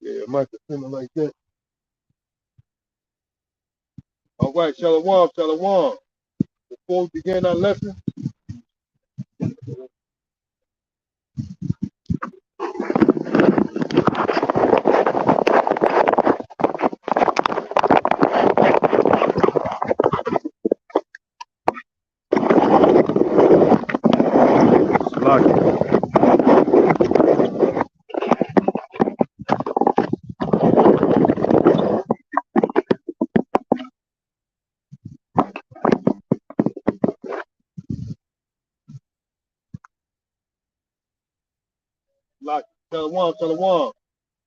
Yeah, it might be something like that. All right, Shalom, Shalom. Before we begin our lesson, Salaki. Salaki. Shalom, Shalom.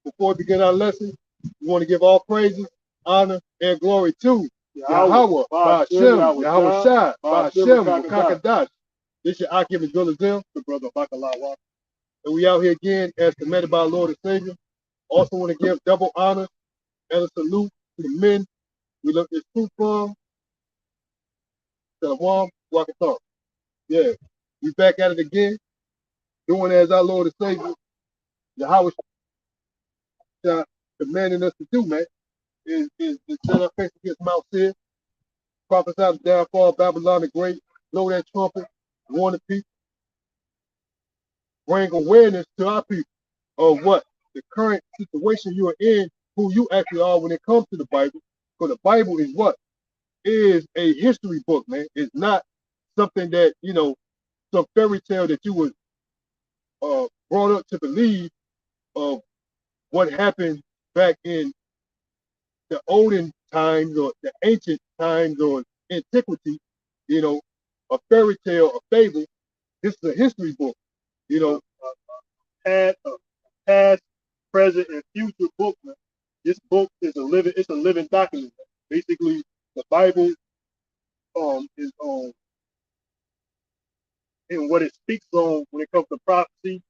Before we begin our lesson, we want to give all praises, honor, and glory to Yahweh, Ba'ashem, Yahweh Shai, Ba'ashem, Wakakadash. This is Akim and Zim, the brother of Bakalawa. And we out here again as commanded by our Lord and Savior. Also want to give double honor and a salute to the men we look this truth from, Shalom, Wakathon. Yeah, we back at it again, doing as our Lord and Savior, Yahweh Shai, commanding us to do, man, is to set our face against Mount Seir, prophesy the downfall of Babylon the Great, blow that trumpet, warn the people, bring awareness to our people of what the current situation you are in, who you actually are when it comes to the Bible. Because the Bible is what? Is a history book, man. It's not something that, some fairy tale that you was brought up to believe of what happened back in the olden times or the ancient times or antiquity, a fairy tale, a fable. This is a history book, past, present, and future book. Man. This book is a living document. Man. Basically, the Bible is and what it speaks on when it comes to prophecy.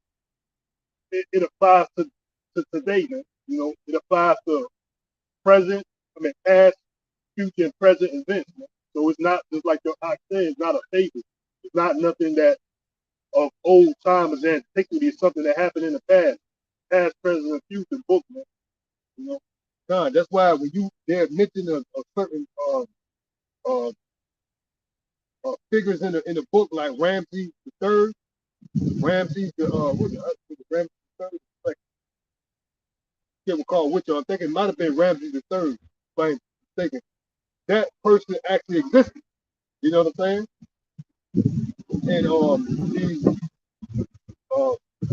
It applies to today, man. It applies to past, future, and present events. Man. So it's not just like your ox said, it's not a fable. It's not nothing that of old time as antiquity. It's something that happened in the past, present, and future book, man. God, that's why when they're mentioning a certain figures in the book like Ramses the Third, Ramses the Ramses the Third. Like, I can't recall which one. I think it might have been Ramses the Third. If I'm mistaken, that person actually existed. You know what I'm saying? And these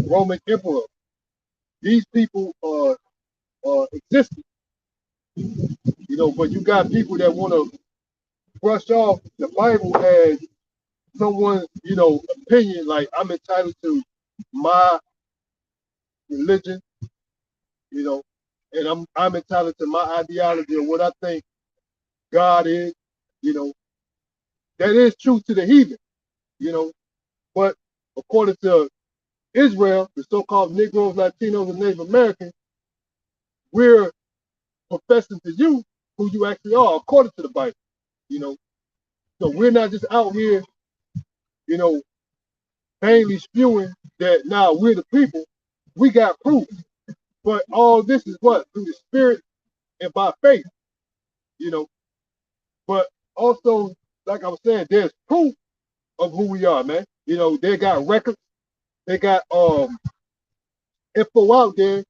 Roman emperor, these people existed. But you got people that want to brush off the Bible as someone's, opinion. Like I'm entitled to my religion, and I'm entitled to my ideology of what I think God is. That is true to the heathen, but according to Israel, the so-called Negroes, Latinos, and Native Americans, we're professing to you who you actually are according to the Bible. So we're not just out here, vainly spewing that now we're the people. We got proof. But all this is what? Through the spirit and by faith, But also, like I was saying, there's proof of who we are, man. They got records, they got info out there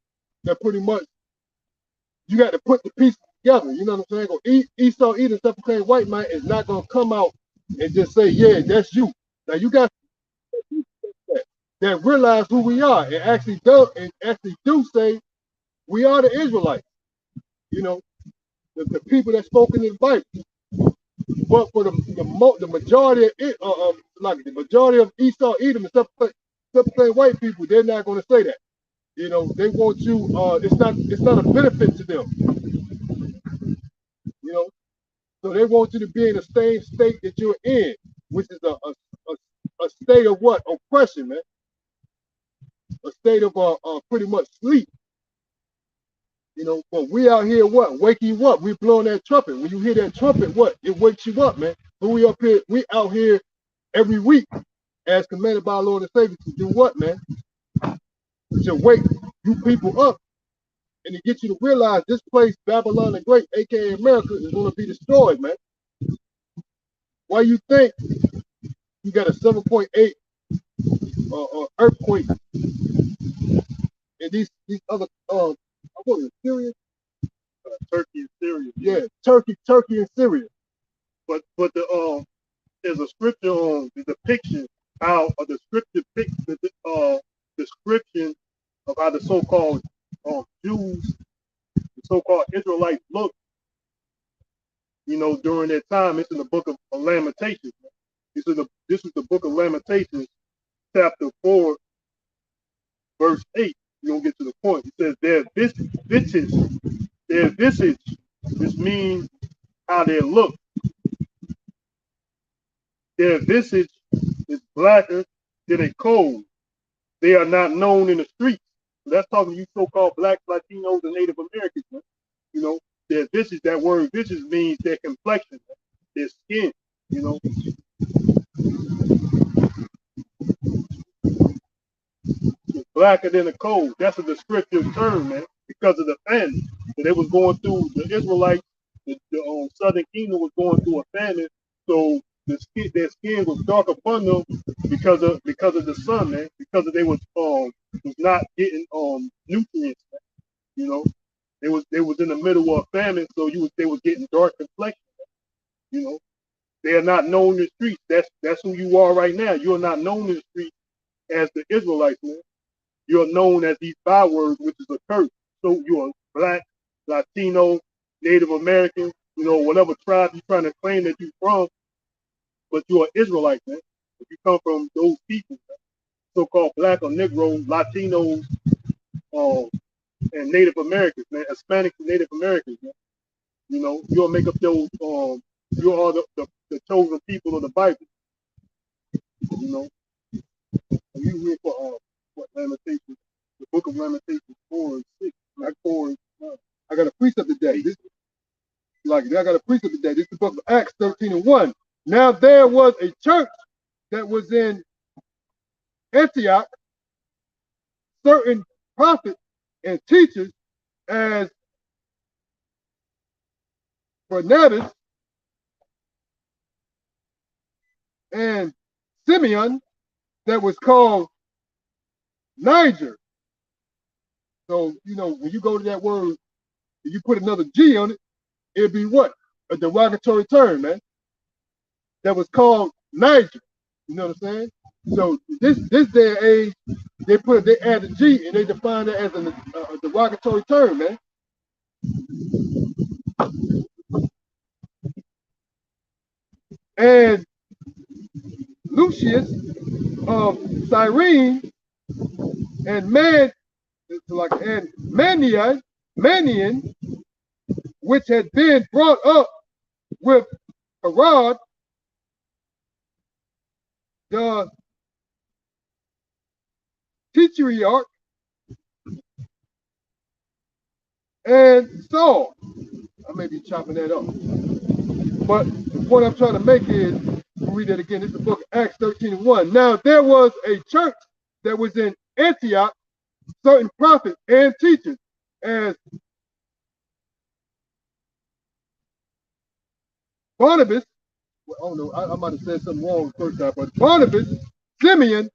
that pretty much you got to put the pieces together. You know what I'm saying? Esau Edom, self-proclaimed white man is not gonna come out and just say, yeah, that's you. Now you got that realize who we are and actually do say we are the Israelites. The people that spoke in the Bible. But for the majority the majority of Esau, Edom, and self-proclaimed white people, they're not going to say that. They want you. It's not a benefit to them. So they want you to be in the same state that you're in, which is a state of what? Oppression, man. A state of pretty much sleep. But we out here what? Waking you up. We blowing that trumpet. When you hear that trumpet, what? It wakes you up, man. But we up here, we out here every week, as commanded by our Lord and Savior, to do what, man? To wake you people up and to get you to realize this place, Babylon the Great, aka America, is going to be destroyed, man. Why you think you got a 7.8 earthquake in these other I was it Syria? Turkey and Syria. Yeah, Turkey and Syria. But there's a scripture on the depiction how a descriptive description of how the so-called Jews, the so-called Israelites look, during that time. It's in the book of Lamentations. This is the book of Lamentations, chapter 4, verse 8. You're gonna get to the point. It says their visage, which means how they look. Their visage is blacker than a coal. They are not known in the streets. So that's talking to you so-called blacks, Latinos, and Native Americans. Man. Their visage, that word visage means their complexion, their skin, It's blacker than a coal. That's a descriptive term, man, because of the famine. So they was going through, the Israelites, the Southern Kingdom was going through a famine. So their skin was dark upon them because of the sun, man. Because they was not getting nutrients, man. They was in the middle of a famine, so they was getting dark complexion. They are not known in the streets. That's who you are right now. You are not known in the streets as the Israelites, man. You are known as these bywords, which is a curse. So you are black, Latino, Native American, whatever tribe you're trying to claim that you're from, but you are Israelite, man. If you come from those people, so-called black or Negro, Latinos, and Native Americans, man, Hispanics and Native Americans, man. You'll make up those. You are the chosen people of the Bible. You read for what Lamentations, the book of Lamentations 4 and 6, like 4 and 5. I got a precept today. I got a precept today. This is the book of Acts 13 and 1. Now there was a church that was in Antioch, certain prophets and teachers as Barnabas and Simeon, that was called Niger. So, when you go to that word, if you put another G on it, it'd be what? A derogatory term, man. That was called Niger. You know what I'm saying? So this day and age, they add a G and they define it as a derogatory term, man. And Lucius of Cyrene and Manian, which had been brought up with Herod, the tetrarch, and Saul. I may be chopping that up. But the point I'm trying to make is, read that again. This is the book of Acts 13 and 1. Now there was a church that was in Antioch, certain prophets and teachers, as Barnabas, well, I don't know, I might have said something wrong the first time, but Barnabas, Simeon,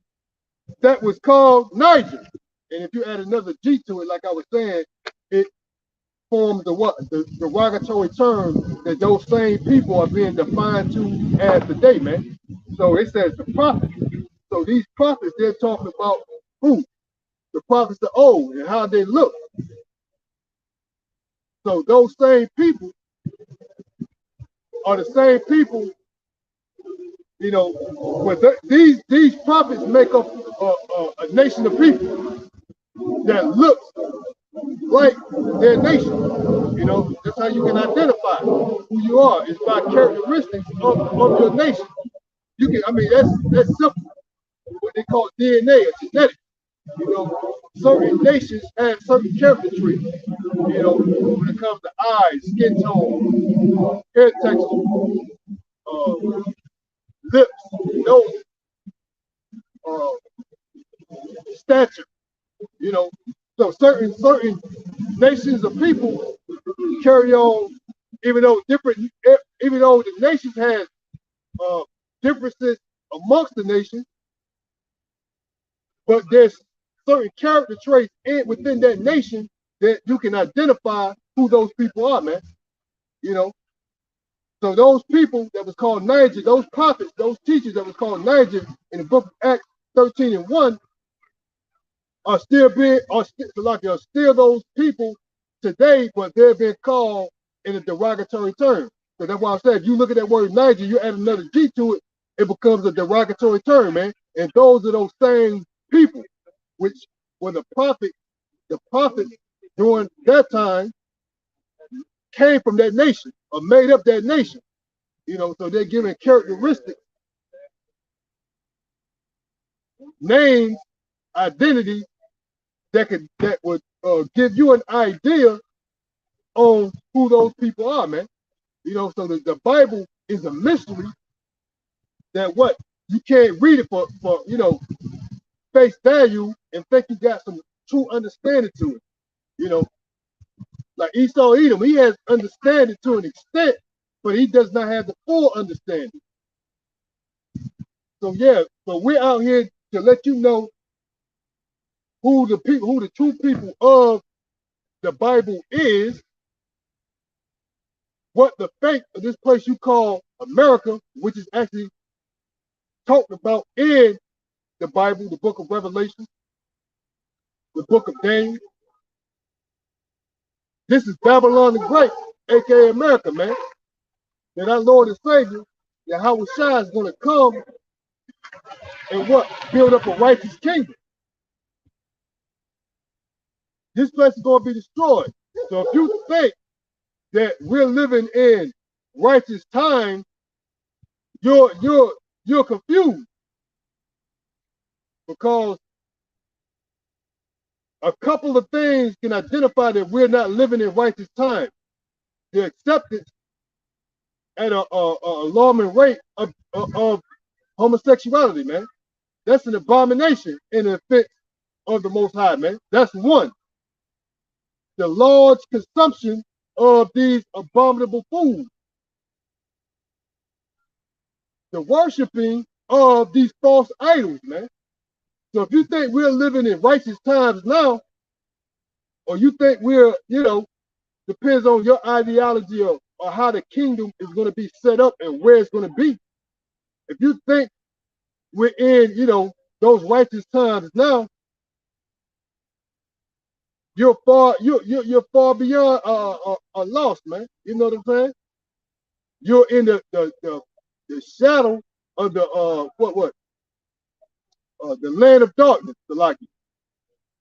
that was called Niger. And if you add another G to it, like I was saying, it forms the derogatory term that those same people are being defined to as today, man. So it says the prophets. So these prophets, they're talking about who? The prophets of old and how they look. So those same people are the same people, but these prophets make up a nation of people that looks like their nation. That's how you can identify who you are. It's by characteristics of your nation. That's simple. What they call DNA or genetics. Certain nations have certain character traits. When it comes to eyes, skin tone, hair texture, lips, nose, stature. You know, so certain nations of people carry on, even though the nations had differences amongst the nations, but there's certain character traits within that nation that you can identify who those people are, man. You know, so those people that was called Niger, those prophets, those teachers that was called Niger in the book of Acts 13 and 1 are still those people today, but they're being called in a derogatory term. So that's why I said, if you look at that word Niger, you add another G to it, it becomes a derogatory term, man. And those are those same people, which were the prophets during that time came from that nation or made up that nation. You know, so they're giving characteristics, names, identity that would give you an idea on who those people are, man. You know, so the Bible is a mystery that what you can't read it for face value and think you got some true understanding to it. You know, like Esau Edom, he has understanding to an extent, but he does not have the full understanding. So yeah, so we're out here to let you know who the true people of the Bible is, what the fate of this place you call America, which is actually talked about in the Bible, the book of Revelation, the book of Daniel. This is Babylon the Great, aka America, man. That our Lord and Savior, Yahweh Shai, is going to come and what? Build up a righteous kingdom. This place is going to be destroyed. So if you think that we're living in righteous time, you're confused, because a couple of things can identify that we're not living in righteous time. The acceptance at a alarming rate of homosexuality, man. That's an abomination in the offense of the Most High, man. That's one. The large consumption of these abominable foods. The worshiping of these false idols, man. So if you think we're living in righteous times now, or you think we're, depends on your ideology or how the kingdom is going to be set up and where it's going to be. If you think we're in, those righteous times now, you're far beyond a loss, man. You know what I'm saying? You're in the shadow of the the land of darkness, the like.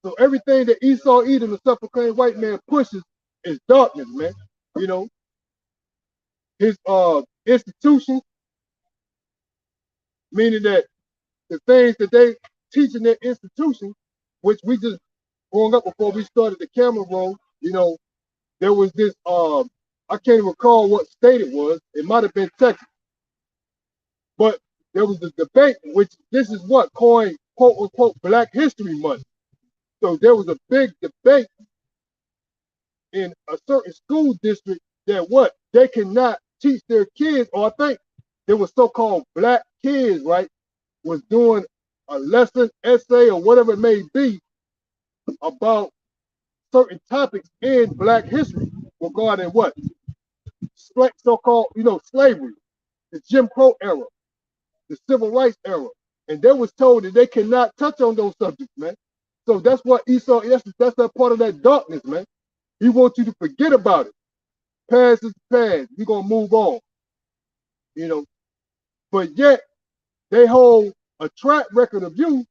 So everything that Esau Edom, the self-proclaimed white man, pushes is darkness, man. You know, his institutions, meaning that the things that they teach in their institutions, which we just growing up before we started the camera roll, there was this I can't even recall what state it was. It might have been Texas. But there was this debate, which this is what coined quote unquote Black History Month. So there was a big debate in a certain school district that what they cannot teach their kids, or I think there was so-called black kids, right, was doing a lesson, essay, or whatever it may be about certain topics in Black history regarding what? So-called, slavery, the Jim Crow era, the Civil Rights era. And they was told that they cannot touch on those subjects, man. So that's what Esau, that's that part of that darkness, man. He wants you to forget about it. Past is past. We're going to move on. But yet, they hold a track record of you,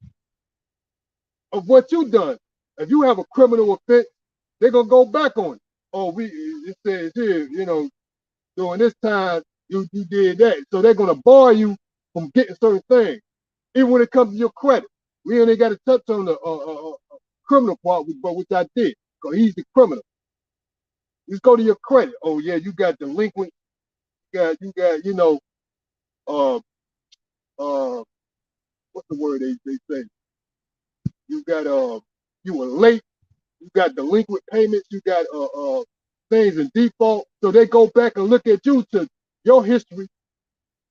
of what you done. If you have a criminal offense, they're going to go back on it. Oh, it says here, during this time, you did that. So they're going to bar you from getting certain things. Even when it comes to your credit. We ain't got to touch on the criminal part, which I did, because he's the criminal. Let's go to your credit. Oh yeah, you got delinquent. You got what's the word they say? you got you were late, you got delinquent payments, you got things in default. So they go back and look at you to your history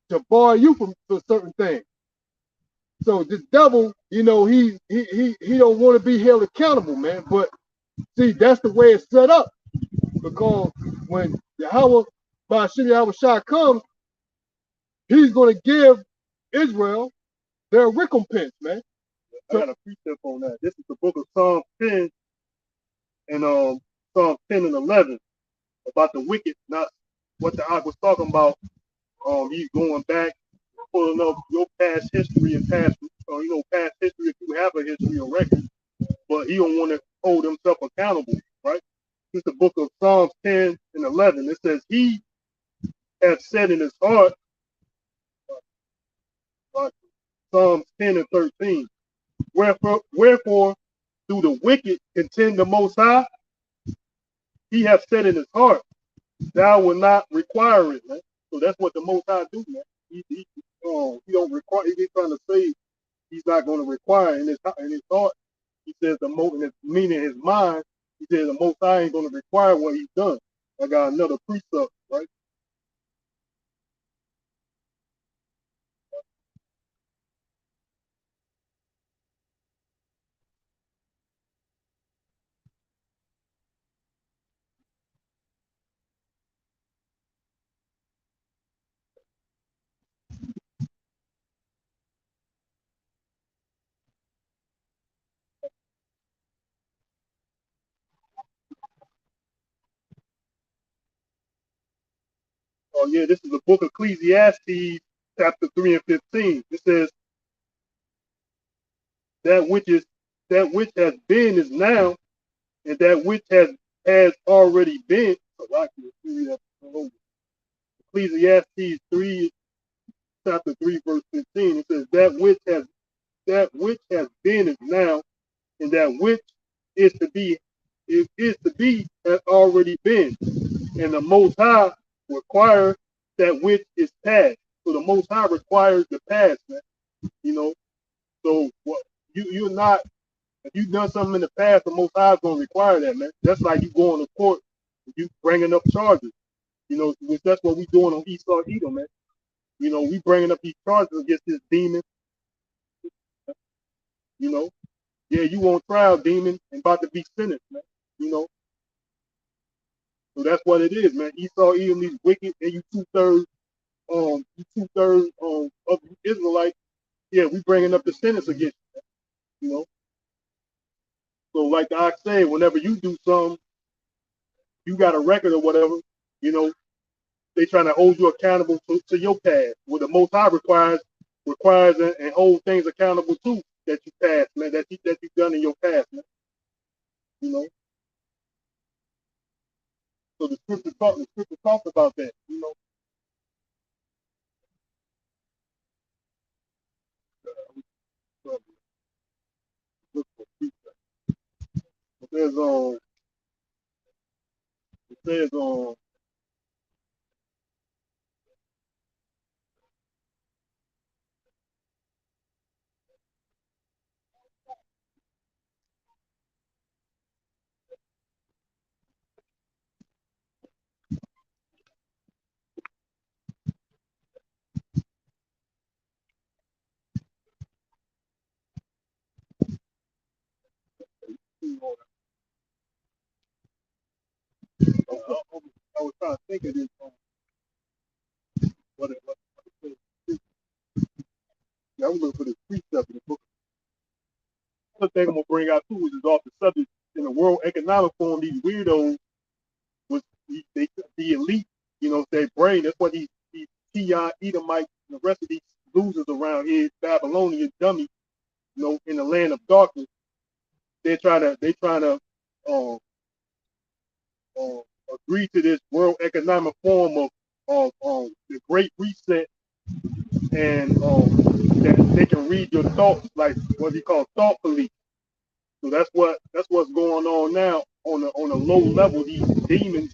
to bar you from for certain things. So this devil, he don't want to be held accountable, man. But see, that's the way it's set up. Because when Yahweh Ba'ashim Yahweh Shah comes, he's going to give Israel their recompense, man. I got a precept on that. This is the book of Psalm 10 and Psalm 10 and 11 about the wicked, not what the I was talking about. He's going back, pulling up your past history and past history if you have a history or record, but he don't want to hold himself accountable, right? This is the book of Psalms 10 and 11. It says, he has said in his heart, Psalms 10 and 13, wherefore do the wicked contend the Most High? He hath said in his heart, thou will not require it, man. So that's what the Most High do, man. He don't require. He's trying to say he's not going to require in his heart. He says meaning his mind. He says the Most High ain't going to require what he's done. I got another precept, right? Oh yeah, this is the book of Ecclesiastes, chapter 3 and 15. It says, that which has been is now, and that which has already been. Ecclesiastes 3, chapter 3, verse 15. It says, that which has been is now, and that which is to be has already been. And the Most High requires that which is past. So the Most High requires the past, man. So what you're not, if you've done something in the past, the Most High is going to require that, man. That's like you going to court, you bringing up charges. Which that's what we doing on Esau Edom, man. We bringing up these charges against this demon. Yeah, you on trial, demon, and about to be sentenced, man. So that's what it is, man. Esau Edom, these wicked, and you two-thirds of the Israelites. Yeah, we bringing up the sentence against you. So like I said, whenever you do something, you got a record or whatever, they trying to hold you accountable to your past. What the Most High requires and hold things accountable to that you passed, man, that you've done in your past, man. So the scripture talks about that, It says I was trying to think of this. I was looking for this precept in the book. Another thing I'm gonna bring out too, which is off the subject, in the World Economic Forum, these weirdos was the elite, their brain. That's what these T.I. Edomites and the rest of these losers around here, Babylonian dummies, in the land of darkness. They trying to agree to this World Economic Forum of the Great Reset, and that they can read your thoughts, like what they call thought police. So that's what's going on now on a low level. These demons,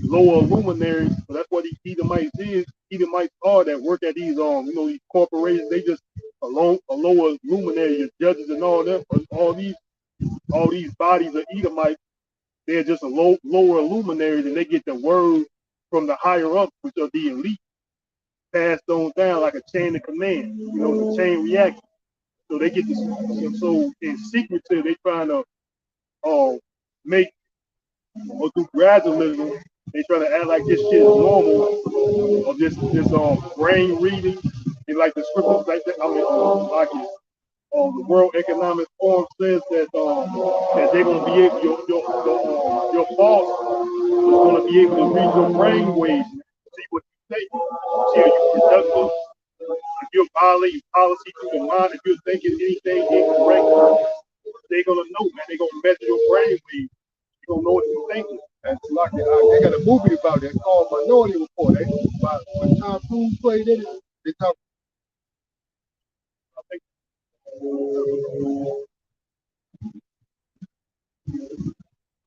lower luminaries. So that's what these Edomites is. Edomites are that work at these these corporations. They just a lower luminary, your judges and all that, all these bodies of Edomites, they're just a lower luminaries, and they get the word from the higher ups, which are the elite, passed on down like a chain of command. You know, the chain reaction. So they get this. So in secretive, they trying to make, or through gradualism, they try to act like this shit is normal, or this brain reading, and like the scriptures like that. I mean, like the World Economic Forum says that they're gonna be able, your boss is gonna be able to read your brain waves, see what you think, see if you're productive, if you're violating policy through the mind, if you're thinking anything incorrect, they're gonna know, man. They're gonna measure your brain waves. You don't know what you're thinking. That's like they got a movie about that called Minority Report. When Tom Cruise played in it, they talk. I think it's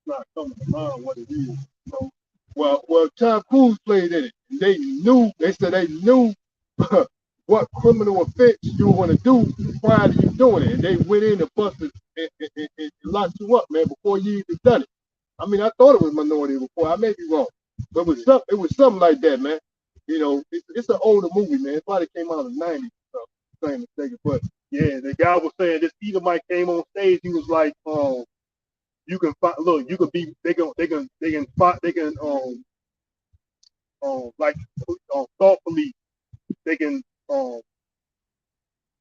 not coming to mind what it is. So, Well, Tom Cruise played in it. They said they knew what criminal offense you were going to do prior to you doing it. And they went in and busted and locked you up, man, before you even done it. I mean, I thought it was Minority Report. I may be wrong. But it was something like that, man. You know, it's an older movie, man. It probably came out in the 90s or something. But yeah, the guy was saying this Edomite came on stage. He was like, you can find, look, you can be, they can like thought police. They can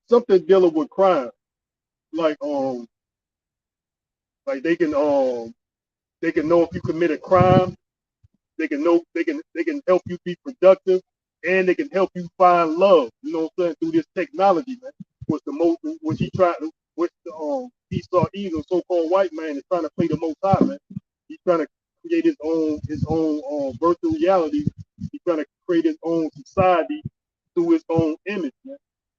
something dealing with crime, like they can know if you commit a crime. They can know, they can help you be productive, and they can help you find love. You know what I'm saying, through this technology, man. What's the most? What he tried? What the Esau Edom, so-called white man, is trying to play the Most High, man. He's trying to create his own virtual reality. He's trying to create his own society through his own image, man.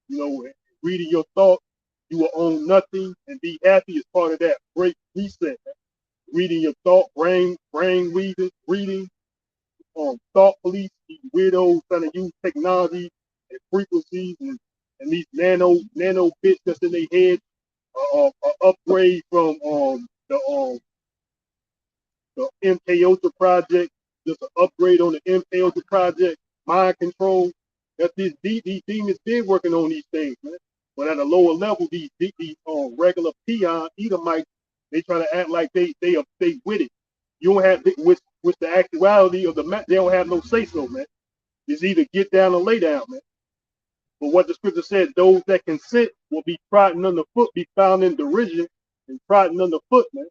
You know, reading your thoughts, you will own nothing and be happy as part of that great reset, man. Reading your thought, brain reading, thought police, these weirdos trying to use technology and frequencies and these nano bits that's in their head, upgrade from the MK Ultra project, just an upgrade on the MK Ultra project, mind control. That's these demons been working on these things, man. But at a lower level, these regular peon Edomites, they try to act like they with it. You don't have with the actuality of the they don't have no say so, man. It's either get down or lay down, man. But what the scripture said, those that consent will be trodden underfoot, be found in derision and trodden underfoot, man.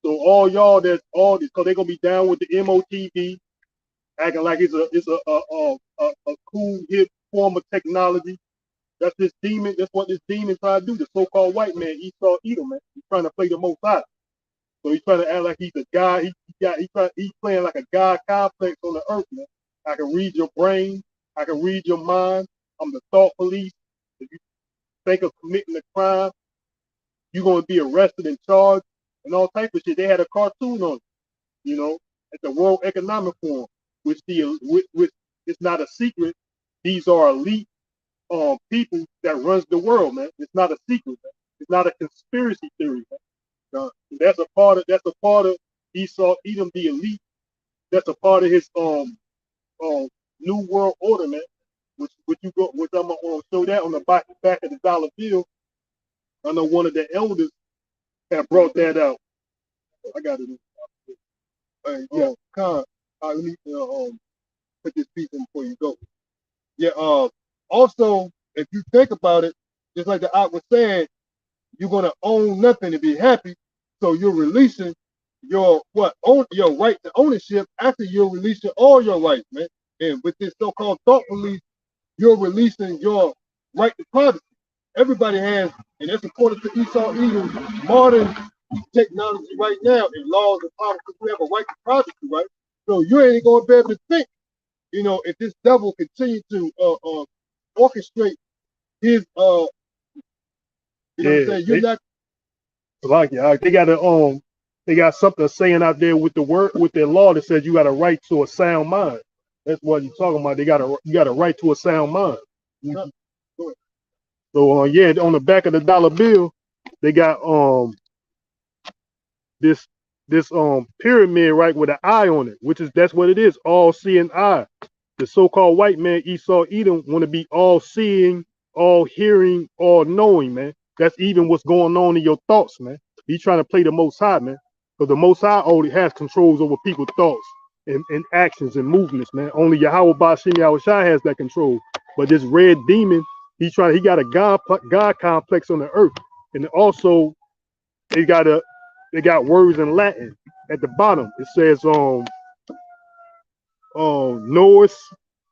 So all y'all that's all this, because they're gonna be down with the MOTV, acting like it's a cool hip form of technology. That's this demon. That's what this demon trying to do. The so-called white man, Esau Edom, man. He's trying to play the Most High. So he's trying to act like he's a guy. He's playing like a God complex on the earth, man. I can read your brain. I can read your mind. I'm the thought police. If you think of committing a crime, you're going to be arrested and charged and all type of shit. They had a cartoon on it, you know, at the World Economic Forum, which it's not a secret. These are elite people that runs the world, man. It's not a secret, man. It's not a conspiracy theory, man. That's a part of Esau Edom, the elite. That's a part of his new world order, man. Which I'm gonna show that on the back of the dollar bill. I know one of the elders have brought that out. I got it. Yeah, Con, let me put this piece in before you go. Yeah. Also, if you think about it, just like the Ak was saying, you're gonna own nothing to be happy. So you're releasing your your right to ownership after you're releasing all your rights, man. And with this so-called thought police, you're releasing your right to privacy. Everybody has, and that's according to Esau Edom's modern technology right now and laws and policies. We have a right to privacy, right? So you ain't gonna be able to think, you know, if this devil continue to orchestrate his you know what I'm saying, you're not like they got something saying out there with their law that says you got a right to a sound mind. That's what you're talking about. You got a right to a sound mind. Go ahead. So yeah, on the back of the dollar bill, they got this pyramid right with an eye on it, which is that's what it is, all seeing eye. The so-called white man Esau Edom want to be all seeing, all hearing, all knowing, man. That's even what's going on in your thoughts, man. He's trying to play the Most High, man, because the Most High only has controls over people's thoughts and actions and movements, man. Only Yahweh Bashim Yahweh Shai has that control. But this red demon, he got a God complex on the earth, and also they got words in Latin at the bottom. It says Norse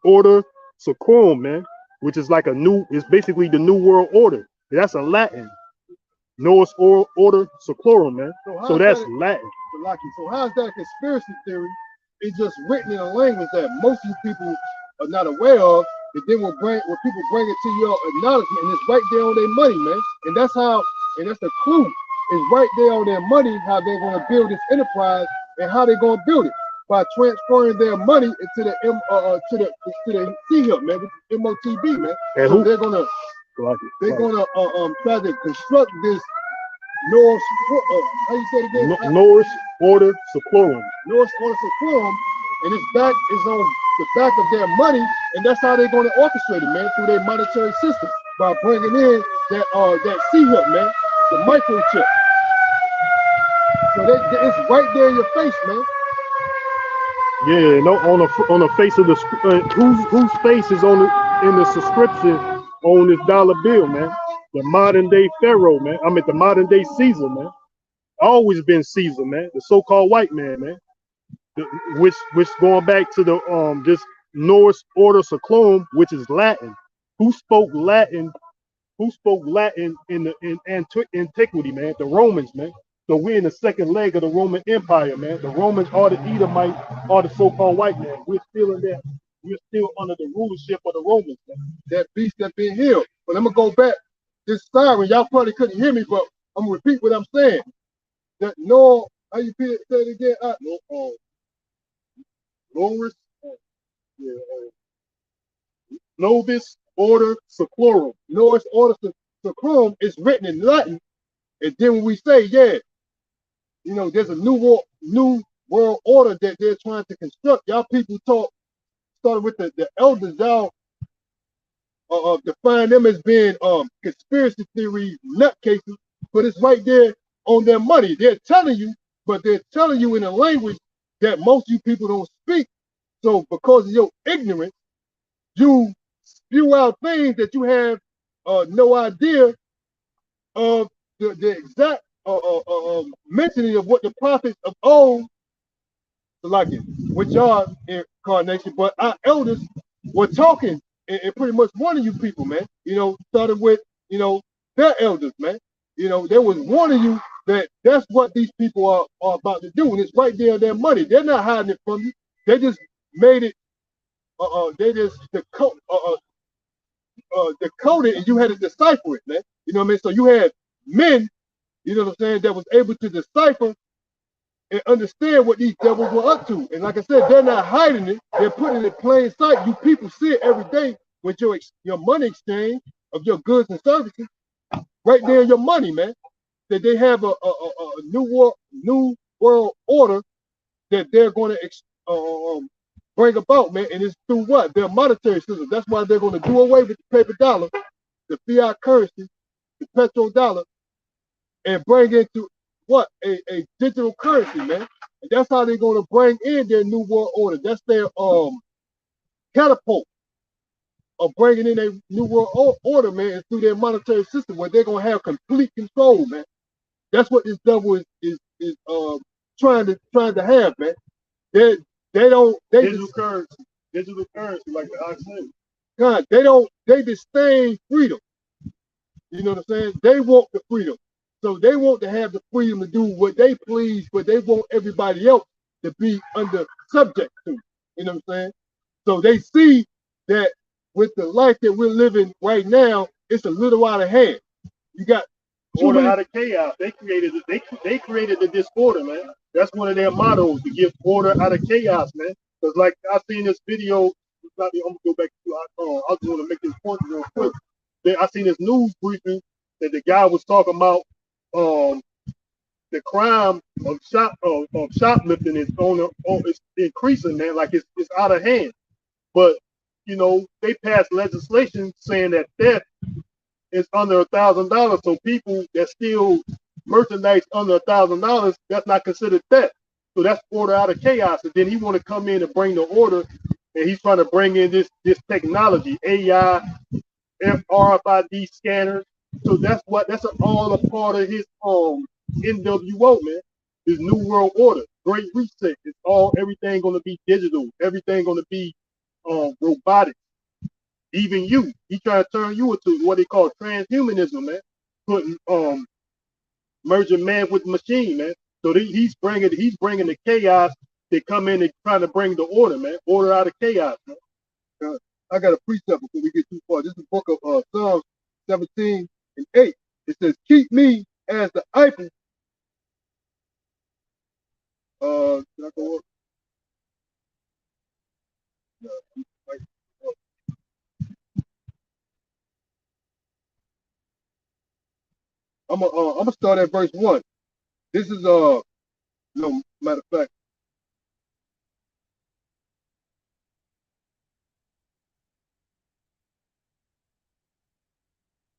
Order Seclorum, man, which is like it's basically the New World Order. That's a Latin. Norse Order Seclorum, man. So that's Latin. So how's that conspiracy theory? It's just written in a language that most of you people are not aware of. And then when people bring it to your acknowledgement, and it's right there on their money, man. And that's the clue. It's right there on their money how they're going to build this enterprise and how they're going to build it by transferring their money into the C-HIP, man, which is MOTB, man. And so they're gonna try to construct this Norse, how you say it again? Norse Order Seclorum. Norse Order Seclorum, and its back is on the back of their money, and that's how they're going to orchestrate it, man, through their monetary system by bringing in that C-HIP, man, the microchip. So it's right there in your face, man. Yeah, no, on the face of the whose face is in the subscription on this dollar bill, man. The modern day Pharaoh, man. I mean the modern day Caesar, man. Always been Caesar, man. The so-called white man, man. Which going back to the this Norse Order Seclorum, which is Latin. Who spoke Latin? Who spoke Latin in antiquity, man? The Romans, man. So we're in the second leg of the Roman Empire, man. The Romans are the Edomites, are the so-called white man. We're still in that. We're still under the rulership of the Romans, man. That beast that been healed. But I'm gonna go back. This siren, y'all probably couldn't hear me, but I'm gonna repeat what I'm saying. That how you say it again? Novus Order Seclorum. Norse Order Seclorum is written in Latin, and then when we say, there's a new world order that they're trying to construct. Y'all people started with the elders. Y'all define them as being conspiracy theory nutcases, but it's right there on their money. They're telling you, but they're telling you in a language that most of you people don't speak. So because of your ignorance, you spew out things that you have no idea of the exact mentioning of what the prophets of old, like it, which are incarnation, but our elders were talking and pretty much warning you people, man. Started with, their elders, man. They was warning you that that's what these people are about to do, and it's right there in their money. They're not hiding it from you. They just made it. They just decoded, and you had to decipher it, man. You know what I mean? So you had men, you know what I'm saying, that was able to decipher and understand what these devils were up to. And like I said, they're not hiding it. They're putting it in plain sight. You people see it every day with your money exchange of your goods and services. Right there in your money, man. That they have a new world order that they're going to bring about, man. And it's through what? Their monetary system. That's why they're going to do away with the paper dollar, the fiat currency, the petrodollar, and bring into what? A digital currency, man. And that's how they're going to bring in their new world order. That's their catapult of bringing in a new world order, man, and through their monetary system where they're going to have complete control, man. That's what this devil is trying to have, man. Digital currency, like the ox said. God, they disdain freedom. You know what I'm saying? They want the freedom. So they want to have the freedom to do what they please, but they want everybody else to be under subject to. You know what I'm saying? So they see that with the life that we're living right now, it's a little out of hand. You got order out of chaos. They created the disorder, man. That's one of their mottos, to give order out of chaos, man. Because like I seen this video, I'm gonna go back to I just want to make this point real quick. I seen this news briefing that the guy was talking about the crime of shoplifting is it's increasing, man. Like it's out of hand. But you know, they passed legislation saying that theft is under $1,000. So people that steal merchandise under $1,000, that's not considered theft. So that's order out of chaos. And then he want to come in and bring the order, and he's trying to bring in this technology, AI, RFID scanners. So that's all a part of his NWO, man. His New World Order, Great Reset. It's everything gonna be digital, everything gonna be robotic. Even you, he trying to turn you into what they call transhumanism, man. Putting merging man with machine, man. So he's bringing the chaos. They come in and trying to bring the order, man. Order out of chaos, man. I got a precept before we get too far. This is the book of Psalms 17 and 8. It says, "Keep me as the apple." Did I go up? No, I'm gonna start at verse 1. This is no matter of fact.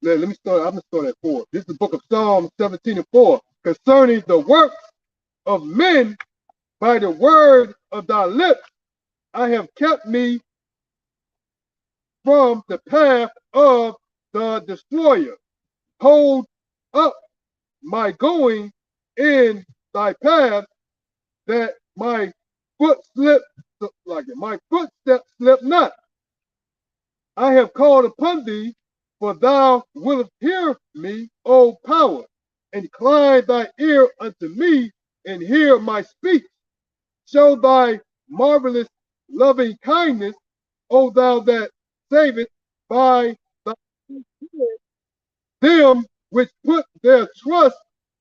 Let me start. I'm gonna start at 4. This is the book of Psalms 17 and 4. Concerning the works of men by the word of thy lips, I have kept me from the path of the destroyer. Hold up my going in thy path, that my footstep slip not. I have called upon thee, for thou wilt hear me, O power. Incline thy ear unto me, and hear my speech. Show thy marvelous loving kindness, O thou that savest by thy spirit them which put their trust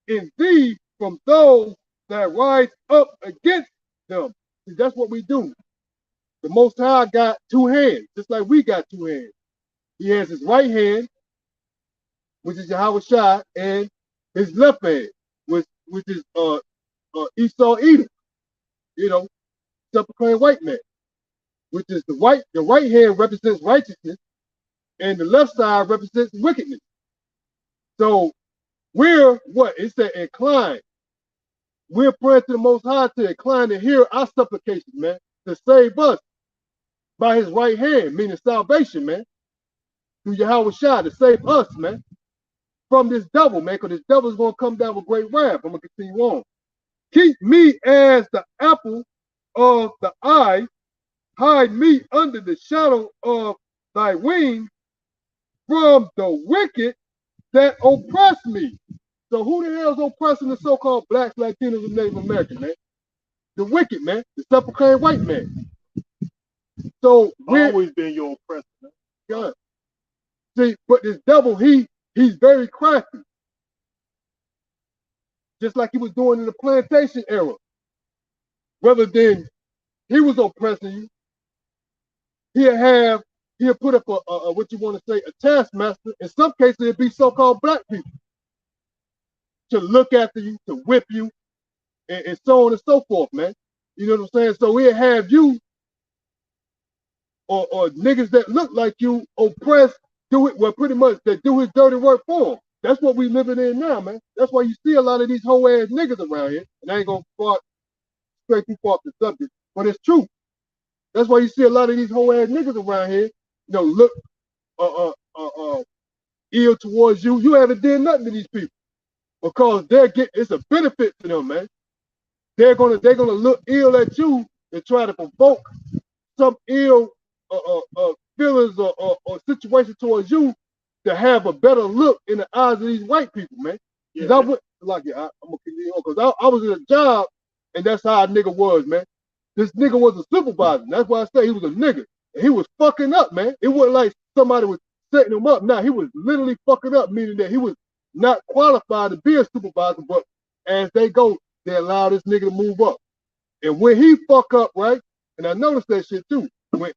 in thee from those that rise up against them. See, that's what we do. The Most High got two hands, just like we got two hands. He has his right hand, which is Yahweh Shai, and his left hand, which is Esau Edom, you know, self-proclaimed white man, which is the right hand represents righteousness, and the left side represents wickedness. So we're what? It said incline. We're praying to the Most High to incline to hear our supplications, man, to save us by his right hand, meaning salvation, man, through Yahweh Shai, to save us, man, from this devil, man, because this devil is going to come down with great wrath. I'm going to continue on. Keep me as the apple of the eye. Hide me under the shadow of thy wings from the wicked that oppress me. So who the hell is oppressing the so-called blacks, Latinos, and Native Americans, man? The wicked, man. The self-proclaimed white man. So we've always been your oppressor, man. God. See, but this devil, he's very crafty. Just like he was doing in the plantation era. Rather than he was oppressing you, he'll put up a what you want to say, a taskmaster. In some cases, it'd be so-called black people to look after you, to whip you, and so on and so forth, man. You know what I'm saying? So he'll have you or niggas that look like you oppress, do it, well, pretty much they do his dirty work for him. That's what we living in now, man. That's why you see a lot of these whole ass niggas around here. And I ain't gonna straight too far off the subject, but it's true. That's why you see a lot of these whole ass niggas around here, you know, look ill towards you. You haven't done nothing to these people because it's a benefit to them, man. They're gonna look ill at you and try to provoke some ill feelings or situation towards you to have a better look in the eyes of these white people, man. Because I'm gonna continue on because I was in a job and that's how a nigga was, man. This nigga was a supervisor. That's why I say he was a nigga. And he was fucking up, man. It wasn't like somebody was setting him up. Nah, he was literally fucking up, meaning that he was not qualified to be a supervisor, but as they go, they allow this nigga to move up. And when he fuck up, right? And I noticed that shit too.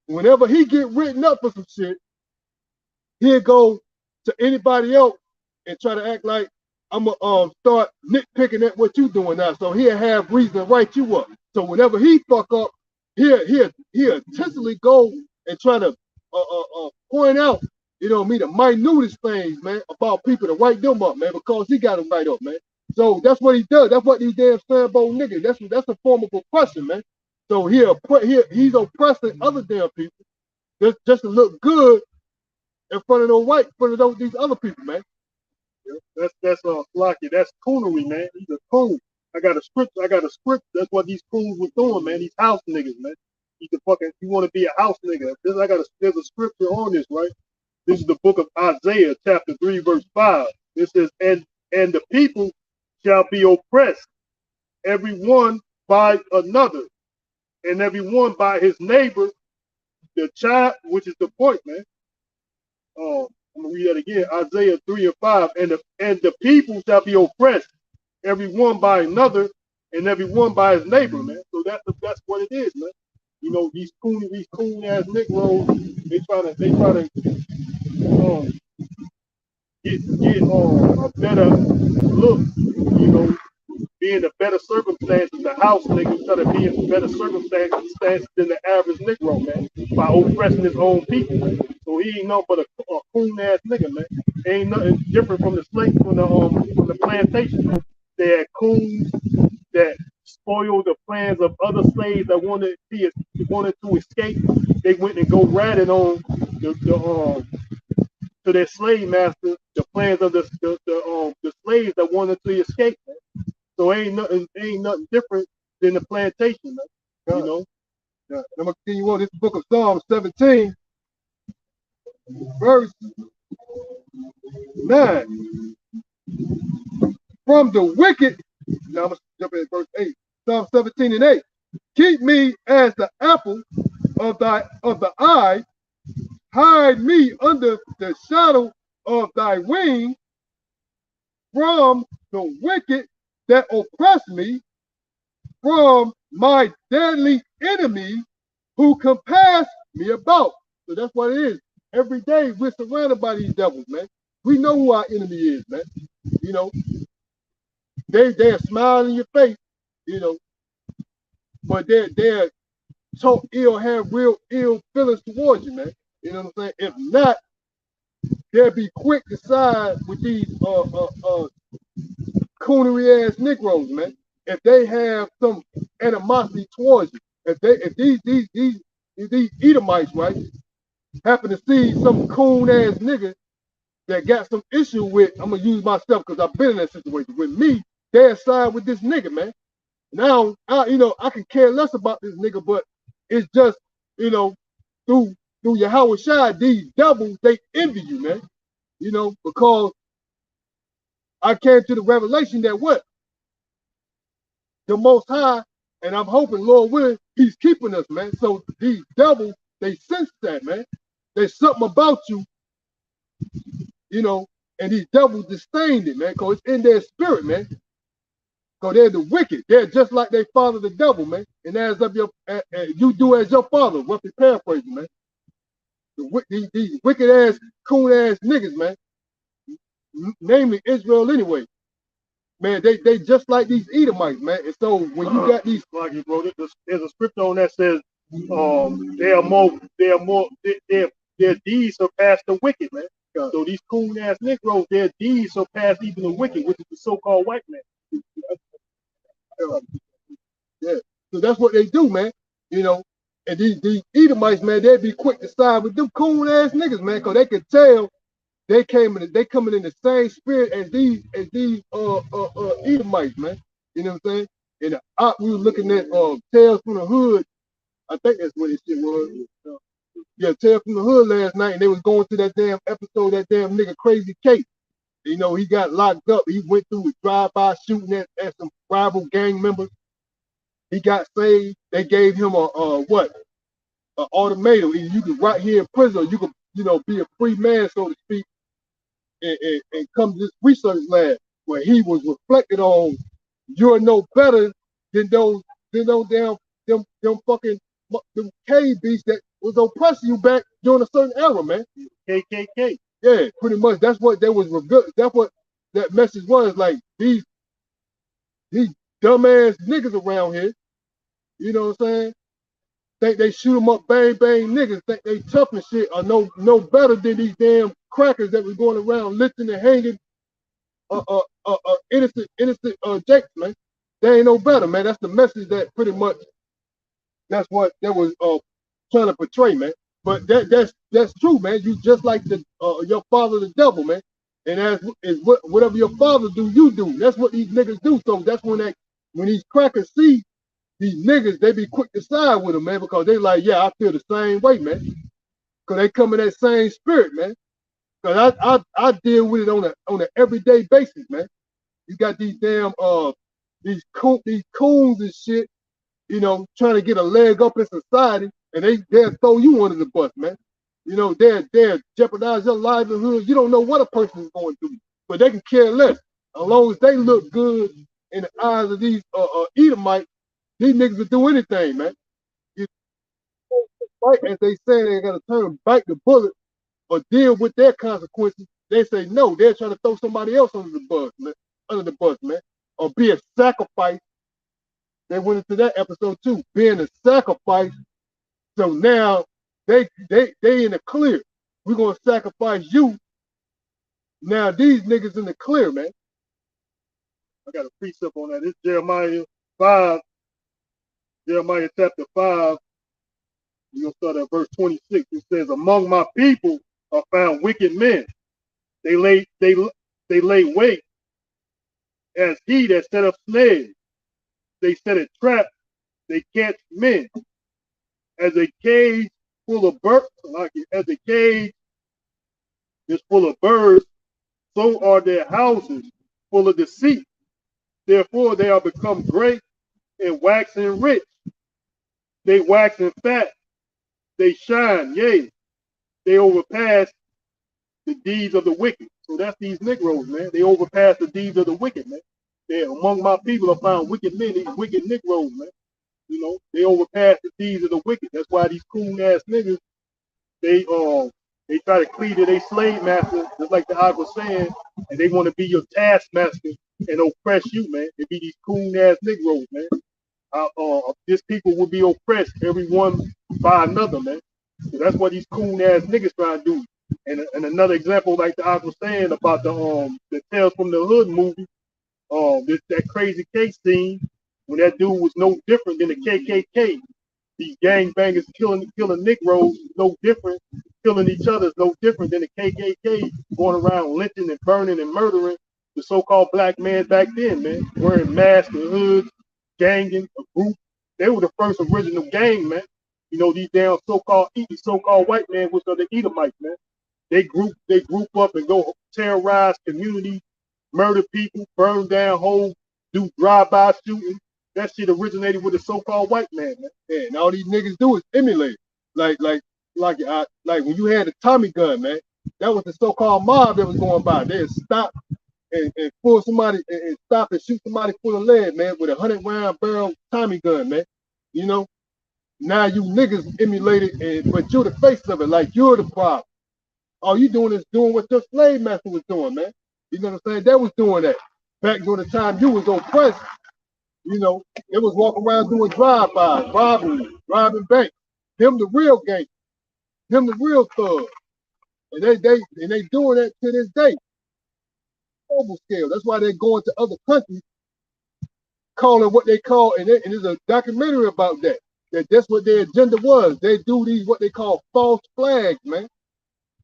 Whenever he get written up for some shit, he'll go to anybody else and try to act like I'm gonna start nitpicking at what you doing now. So he'll have reason to write you up. So whenever he fuck up, he'll intentionally go and try to point out, me the minutest things, man, about people to write them up, man, because he got them right up, man. So that's what he does. That's what these damn Sambo niggas. That's a form of oppression, man. So he's oppressing other damn people just to look good in front of these other people, man. That's Flocky. That's coonery, man. He's a coon. I got a script. That's what these coons was doing, man. These house niggas, man. You want to be a house nigga. There's a scripture on this, right? This is the book of Isaiah, chapter 3, verse 5. It says, and the people shall be oppressed, every one by another, and every one by his neighbor, the child, which is the point, man. I'm gonna read that again. Isaiah 3 and 5. And the people shall be oppressed, every one by another, and every one by his neighbor, man. So that's what it is, man. These coon ass Negroes, they try to get a better look, be in a better circumstances. The house niggas try to be in better circumstances than the average Negro, man, by oppressing his own people, man. So he ain't nothing but a coon ass nigga, man. Ain't nothing different from the slave from the plantation, man. They had coons that spoiled the plans of other slaves that wanted to escape. They went and go ratting on to their slave master the plans of the slaves that wanted to escape, man. So ain't nothing different than the plantation, man. Yeah. I'm gonna continue on this book of Psalm 17, verse 9. From the wicked, now I'm gonna jump in verse 8. Psalm 17 and 8. Keep me as the apple of the eye, hide me under the shadow of thy wing, from the wicked that oppress me, from my deadly enemy who compass me about. So that's what it is. Every day we're surrounded by these devils, man. We know who our enemy is, man. They're smiling in your face, but they're so ill, have real ill feelings towards you, man. You know what I'm saying? If not, they'll be quick to side with these coonery ass Negroes, man. If they have some animosity towards you, if these Edomites, right, happen to see some coon ass nigga that got some issue with, I'm gonna use myself because I've been in that situation with me, they'll side with this nigga, man. Now, I can care less about this nigga, but it's just, through Yahweh Shai, these devils, they envy you, man. Because I came to the revelation that what? The Most High, and I'm hoping, Lord willing, he's keeping us, man. So these devils, they sense that, man. There's something about you, and these devils disdain it, man, because it's in their spirit, man. Because they're the wicked. They're just like their father, the devil, man. And as of you do as your father, roughly paraphrasing, man. These wicked ass, coon ass niggas, man. Namely Israel anyway. Man, they just like these Edomites, man. And so when you got these, like you bro, there's a scripture on that says, their deeds surpass the wicked, man. So these coon ass Negroes, their deeds surpass even the wicked, which is the so-called white man. Yeah, so that's what they do, man. And these Edomites, man, they'd be quick to side with them coon ass niggas, man, because they could tell they coming in the same spirit as these Edomites, man. You know what I'm saying? And we were looking at Tales from the Hood. I think that's what this shit was. Yeah, Tales from the Hood last night, and they was going through that damn episode, that damn nigga Crazy Kate. He got locked up. He went through a drive-by shooting at some rival gang members. He got saved. They gave him an ultimatum. Either you can right here in prison, or you can, be a free man, so to speak, and come to this research lab where he was reflected on you're no better than those damn fucking them cave beasts that was oppressing you back during a certain era, man. KKK. Yeah, pretty much. That's what that was. That's what that message was. Like these dumbass niggas around here. You know what I'm saying? Think they shoot them up, bang bang niggas. Think they tough and shit. Are no better than these damn crackers that was going around lifting and hanging innocent Jakes, man. They ain't no better, man. That's the message that pretty much that's what that was trying to portray, man. But that's true, man. You just like the your father, the devil, man. And as is whatever your father do, you do. That's what these niggas do. So that's when these crackers see these niggas, they be quick to side with them, man, because they like, yeah, I feel the same way, man. Because they come in that same spirit, man. Because I deal with it on an everyday basis, man. You got these damn these coons and shit, you know, trying to get a leg up in society, and they'll throw you under the bus, man. You know, they'll jeopardize your livelihood. You don't know what a person is going through, but they can care less. As long as they look good in the eyes of these Edomites, these niggas will do anything, man. You know, as they say, they gotta turn bite the bullet or deal with their consequences. They say no. They're trying to throw somebody else under the bus, man. Under the bus, man, or be a sacrifice. They went into that episode too, being a sacrifice. So now they in the clear. We're gonna sacrifice you. Now these niggas in the clear, man. I got a precept on that. It's Jeremiah 5, Jeremiah chapter 5. We're gonna start at verse 26. It says, "Among my people are found wicked men. They lay wait as he that set up snares. They set a trap. They catch men. As a cage full of birds, like as a cage is full of birds, so are their houses full of deceit. Therefore they are become great and waxing rich. They waxing fat. They shine. Yea, they overpass the deeds of the wicked." So that's these Negroes, man. They overpass the deeds of the wicked, man. They among my people are found wicked men, these wicked Negroes, man. You know, they overpass the deeds of the wicked. That's why these coon ass niggas, they try to cleave to their slave master, just like the I was saying, and they want to be your taskmaster and oppress you, man. They be these coon ass Negroes, man. This people will be oppressed, everyone by another, man. So that's what these coon ass niggas trying to do. And another example, like I was saying about the Tales from the Hood movie, that crazy case scene when that dude was no different than the KKK. These gangbangers killing Negroes is no different. Killing each other is no different than the KKK going around lynching and burning and murdering the so-called black man back then, man. Wearing masks and hoods, ganging, a group. They were the first original gang, man. You know, these damn so-called white men, which are the Edomites, man. They group up and go terrorize communities, murder people, burn down homes, do drive-by shooting. That shit originated with the so-called white man, man. Yeah, and all these niggas do is emulate. Like when you had the Tommy gun, man. That was the so-called mob that was going by. They'd stop and pull somebody and stop and shoot somebody full of lead, man, with a 100-round barrel Tommy gun, man. You know, now you niggas emulated, but you're the face of it. Like you're the problem. All you doing is doing what your slave master was doing, man. You know what I'm saying? They was doing that back during the time you was oppressed. You know, they was walking around doing drive-bys, robbing banks. Them the real gang. Them the real thugs. And they doing that to this day. Global scale. That's why they're going to other countries, calling what they call, and there's a documentary about that. That's what their agenda was. They do these what they call false flags, man.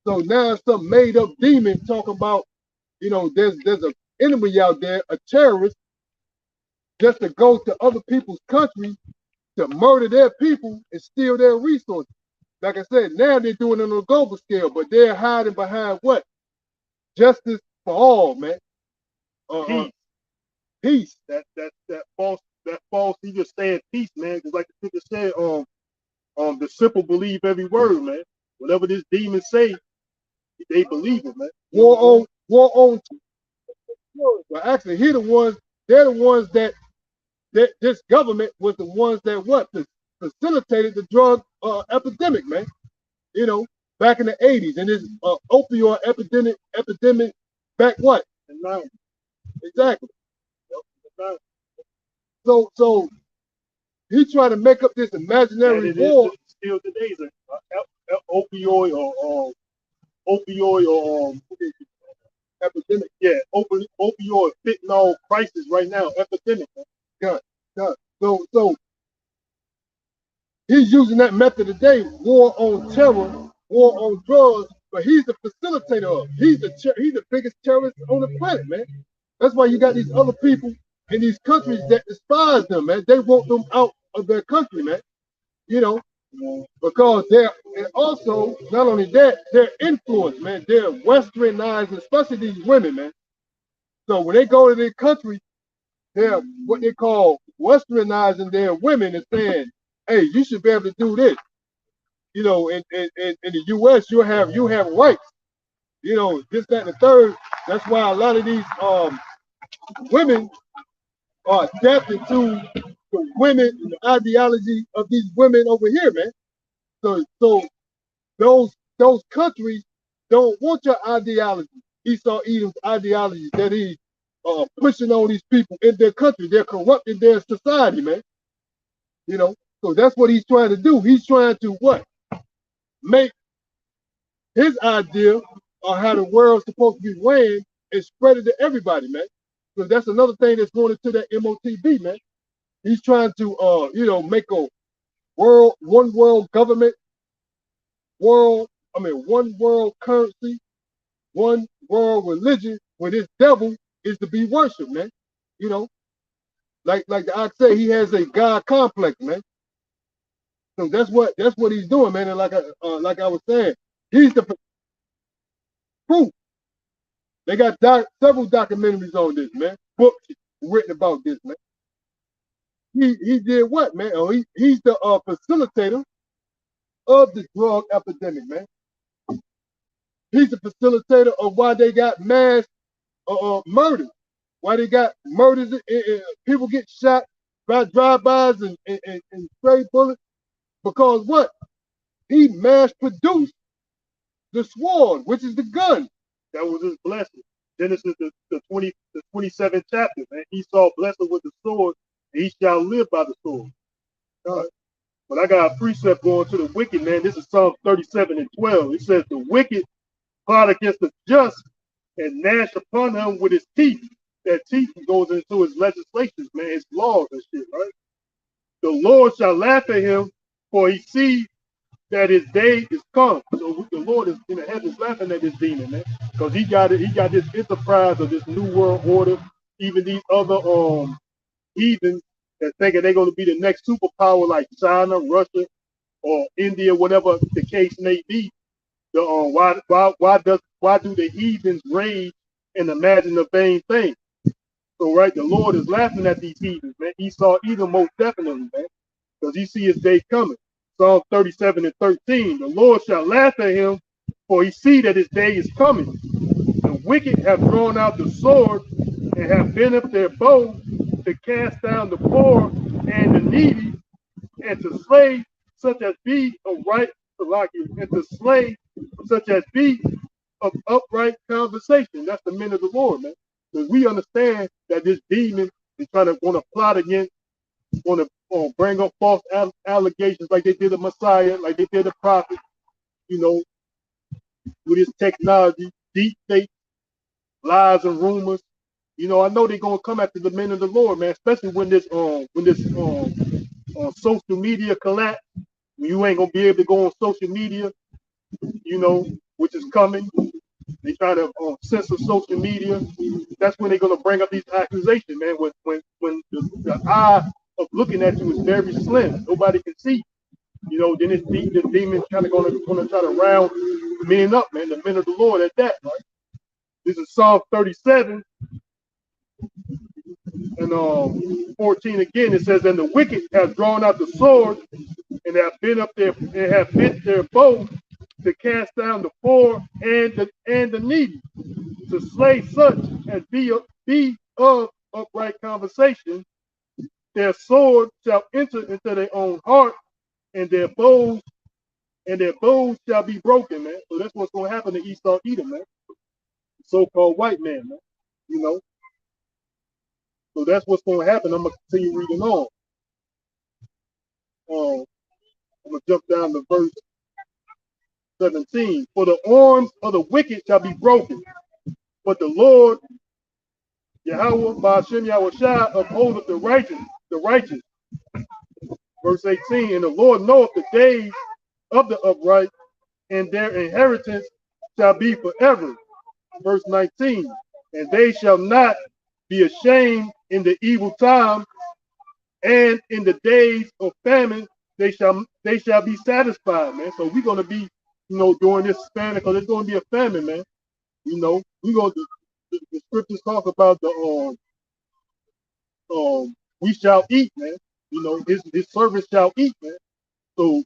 So now some made up demon talking about, you know, there's an enemy out there, a terrorist, just to go to other people's countries to murder their people and steal their resources. Like I said, now they're doing it on a global scale, but they're hiding behind what? Justice for all, man. Peace. Peace. That false. He just saying peace, man. Because like the sister said, the simple believe every word, man. Whatever this demon say, they believe it, man. War on. Well, actually, they're the ones that this government was the ones that facilitated the drug epidemic, man. You know, back in the 80s, and this opioid epidemic back what? And now, Exactly. now, So he trying to make up this imaginary and it war. is still today's opioid or opioid or Epidemic. yeah, opioid fentanyl crisis right now, epidemic. God, God. So he's using that method today, war on terror, war on drugs, but he's the facilitator of it. He's the biggest terrorist on the planet, man. That's why you got these other people in these countries that despise them, man. They want them out of their country, man. You know, because they're and also not only that, they're influenced, man. They're westernized, especially these women, man. So when they go to their country, they're what they call westernizing their women and saying, hey, you should be able to do this. You know, in the US you have rights, you know, this, that, and the third. That's why a lot of these women are adapted to the women and the ideology of these women over here, man. So those countries don't want your ideology. Esau Edom's ideology that he's pushing on these people in their country. They're corrupting their society, man. You know, so that's what he's trying to do. He's trying to what? Make his idea of how the world's supposed to be ran and spread it to everybody, man. Because that's another thing that's going into that MOTB, man. He's trying to make a one world government, one world currency, one world religion, where this devil is to be worshipped, man. You know, like I say, he has a God complex, man. So that's what he's doing, man. And like I was saying, he's the proof. They got several documentaries on this, man. Books written about this, man. He did what, man? Oh, he's the facilitator of the drug epidemic, man. He's the facilitator of why they got mass murders, why they got murders, people get shot by drive-bys and stray bullets, because what? He mass produced the sword, which is the gun. That was his blessing. Genesis the 27th chapter, man. Esau blessed with the sword, and he shall live by the sword. But I got a precept going to the wicked, man. This is Psalm 37:12. It says, the wicked plot against the just and gnash upon him with his teeth. That teeth goes into his legislations, man, his laws and shit, right? The Lord shall laugh at him, for he sees that his day is come. So the Lord is in the heavens laughing at this demon, man, because he got this enterprise of this new world order. Even these other heathens that thinking they're going to be the next superpower like China, Russia, or India, whatever the case may be. Why do the heathens rage and imagine a vain thing? So right, the Lord is laughing at these heathens, man. Esau Edom most definitely, man, because he see his day coming. Psalm 37:13. The Lord shall laugh at him, for he see that his day is coming. The wicked have drawn out the sword and have bent up their bow to cast down the poor and the needy, and to slay such as be of right and to slay such as be of upright conversation. That's the men of the Lord, man. Because we understand that this demon is trying to want to plot against, want to bring up false allegations like they did the Messiah, like they did the prophet, you know, with his technology, deep fake, lies and rumors. You know, I know they're gonna come after the men of the Lord, man, especially when this social media collapse. You ain't gonna be able to go on social media, you know, which is coming. They try to censor social media. That's when they're gonna bring up these accusations, man. When the eye of looking at you is very slim, nobody can see. You know, then the demon kind of gonna try to round men up, man. The men of the Lord at that, right? This is Psalm 37 and 14 again. It says, "And the wicked have drawn out the sword and have bent their bow to cast down the poor and the needy, to slay such as be of upright conversation. Their sword shall enter into their own heart, and their bows and their bows shall be broken, man. So that's what's going to happen to Esau, Edom, man. So-called white man, man. You know. So that's what's going to happen. I'm going to continue reading on. I'm going to jump down to verse 17. For the arms of the wicked shall be broken, but the Lord, Yahweh, Ba'ashem Yahushua, upholdeth the righteous, the righteous. Verse 18, and the Lord knoweth the days of the upright, and their inheritance shall be forever. Verse 19, and they shall not be ashamed in the evil time, and in the days of famine they shall be satisfied, man. So we're gonna be, you know, during this famine, because there's gonna be a famine, man. You know, we're gonna the scriptures talk about the we shall eat, man. You know, his servants shall eat, man. So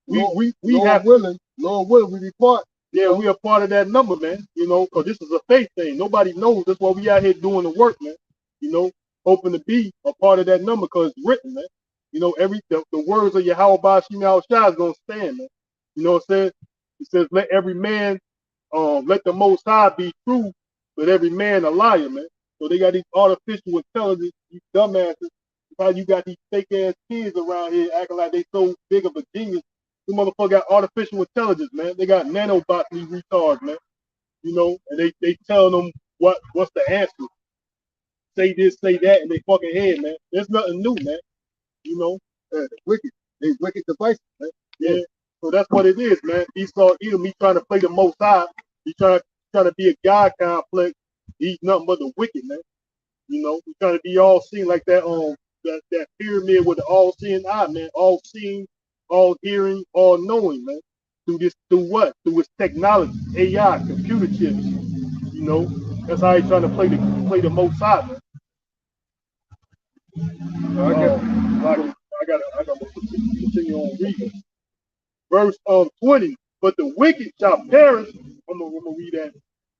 we Lord have willing, we be part. Yeah, we are part of that number, man. You know, because this is a faith thing. Nobody knows. That's why we out here doing the work, man. You know, hoping to be a part of that number because it's written, man. You know, the words of Yahweh Ba'ashem Yahushua is gonna stand, man. You know what I'm saying? It says, let every man, let the Most High be true, but every man a liar, man. So they got these artificial intelligence, these dumbasses. How you got these fake ass kids around here acting like they so big of a genius. The motherfucker got artificial intelligence, man. They got nanobots, these retards, man. You know, and they tell them what's the answer. Say this, say that, in their fucking head, man. There's nothing new, man. You know, Wicked. They wicked devices, man. Yeah. So that's what it is, man. Esau Edom, he trying to play the Most High. He trying to be a God complex. He's nothing but the wicked, man. You know, he's trying to be all seen like that that pyramid with the all seeing eye, man. All seeing, all hearing, all knowing, man. Through what? Through his technology, AI, computer chips. You know, that's how he's trying to play the Most High, man. I got to continue on reading. Verse 20. But the wicked shall perish. I'm gonna read that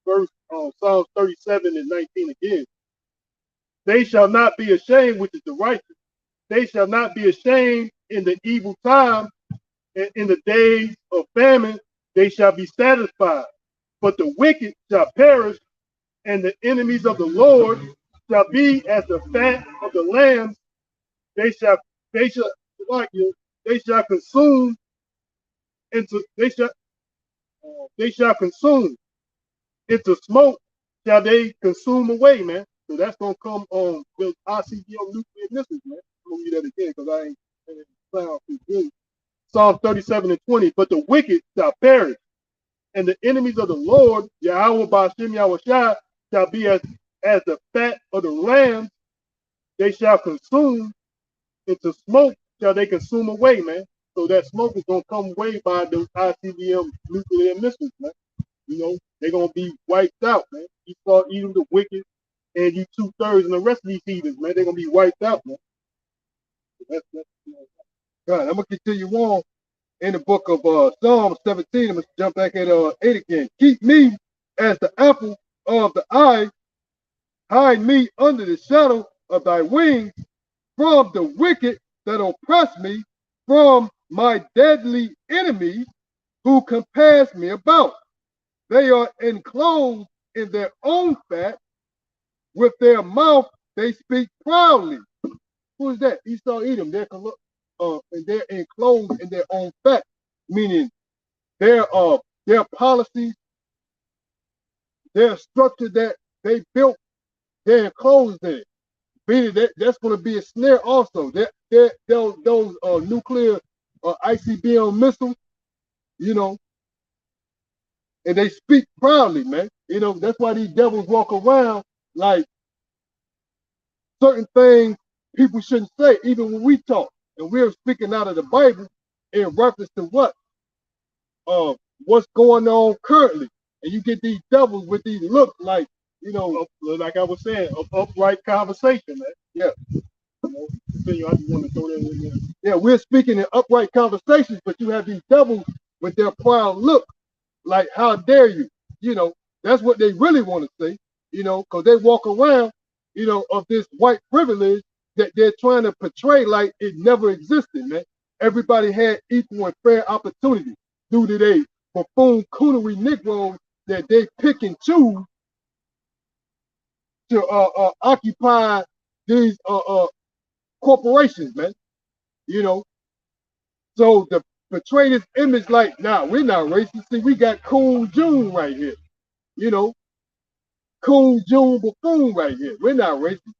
verse Psalms 37 and 19 again. They shall not be ashamed, which is the righteous. They shall not be ashamed in the evil time, and in the days of famine they shall be satisfied. But the wicked shall perish, and the enemies of the Lord shall be as the fat of the lambs. They shall consume into they shall consume into smoke shall they consume away, man. So that's gonna come on the ICBM nuclear missiles, man. I'm gonna read that again because I ain't sound too good. Psalm 37 and 20. But the wicked shall perish, and the enemies of the Lord, Yahweh Ba'ashem Yahushua, shall be as the fat of the lambs. They shall consume into smoke shall they consume away, man. So that smoke is gonna come away by those ICBM nuclear missiles, man. You know, they're gonna be wiped out, man. You start eating the wicked, and you 2/3 and the rest of these heathens, man. They're gonna be wiped out, man. That's God, I'm gonna continue on in the book of Psalm 17. I'm gonna jump back at 8 again. Keep me as the apple of the eye, hide me under the shadow of thy wings, from the wicked that oppress me, from my deadly enemies who compass me about. They are enclosed in their own fat, with their mouth they speak proudly. Who is that? Esau Edom. And they're enclosed in their own fat, meaning their policies, their structure that they built, they're enclosed in. Meaning that's going to be a snare also. Those nuclear ICBM missiles, you know, and they speak proudly, man. You know, that's why these devils walk around like certain things people shouldn't say, even when we talk. And we're speaking out of the Bible in reference to what's going on currently. And you get these devils with these looks like, you know, like I was saying, upright conversation, man. Yeah. You know, I just want to throw that in there. Yeah, we're speaking in upright conversations, but you have these devils with their proud look, like, how dare you? You know, that's what they really want to say, you know, because they walk around, you know, of this white privilege that they're trying to portray like it never existed, man. everybody had equal and fair opportunity due to they buffoon coonery Negroes that they pick and choose to occupy these corporations, man. You know, so to portray this image like, nah, we're not racist. See, we got Coon June right here. You know, Coon June buffoon right here. We're not racist.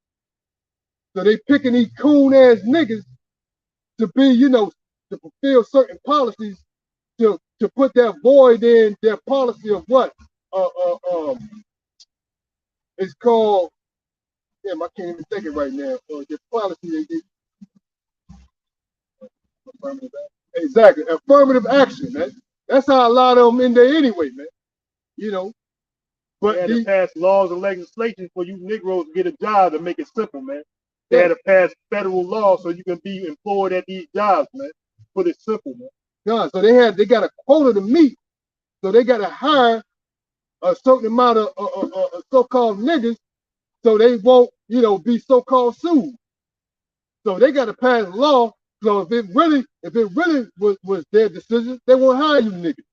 So they picking these coon ass niggas to be, you know, to fulfill certain policies to put that void in their policy of what? It's called, damn, I can't even think it right now. The policy they did. Exactly. Affirmative action, man. That's how a lot of them in there anyway, man. You know. But they had to pass laws and legislation for you Negroes to get a job to make it simple, man. They had to pass federal laws so you can be employed at these jobs, man. Put it simple, man. Yeah, so they got a quota to meet. So they got to hire a certain amount of so-called niggas so they won't, you know, be so-called sued. So they got to pass a law. So if it really was their decision, they won't hire you niggas.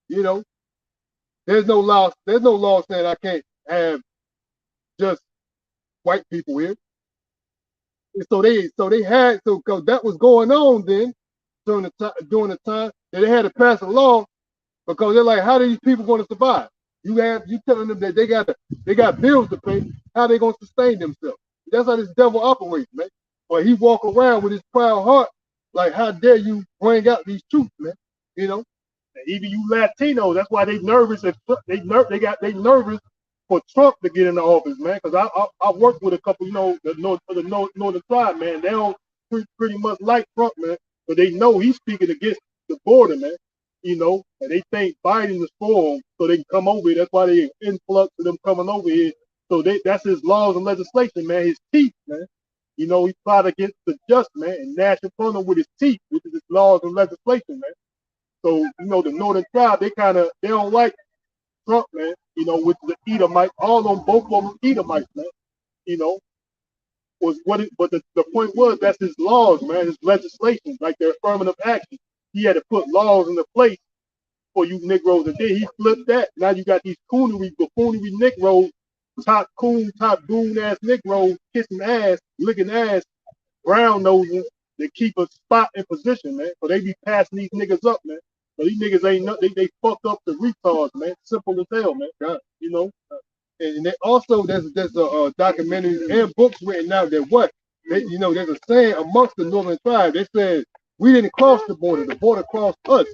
You know, there's no law saying I can't have just white people here. And so they had because that was going on then during the time that they had to pass a law because they're like, how are these people going to survive? You telling them that they got bills to pay. How are they going to sustain themselves? That's how this devil operates, man. But he walk around with his proud heart, like, how dare you bring out these truths, man? You know. And even you Latinos, that's why they nervous. They nervous for Trump to get in the office, man. Because I worked with a couple, you know, the Northern tribe, man. They don't pretty much like Trump, man, but they know he's speaking against the border, man. You know, and they think Biden is for them, so they can come over here. That's why they influx of them coming over here. So that's his laws and legislation, man. His teeth, man. You know, he fought against the just, man, and gnash in front of him with his teeth, which is his laws and legislation, man. So, you know, the Northern tribe, they don't like Trump, man, you know, with the Edomite, all of them, both of them Edomites, man, you know, but the point was, that's his laws, man, his legislation, like their affirmative action. He had to put laws into place for you Negroes, and then he flipped that. Now you got these coonery, buffoonery Negroes, top coon, top goon ass Negroes, kissing ass, licking ass, brown nosing, that keep a spot in position, man. So they be passing these niggas up, man. So these niggas ain't nothing. They fucked up the retards, man. Simple as hell, man. You know. And they also there's a documentaries and books written out that what you know there's a saying amongst the Northern tribe. They said we didn't cross the border crossed us.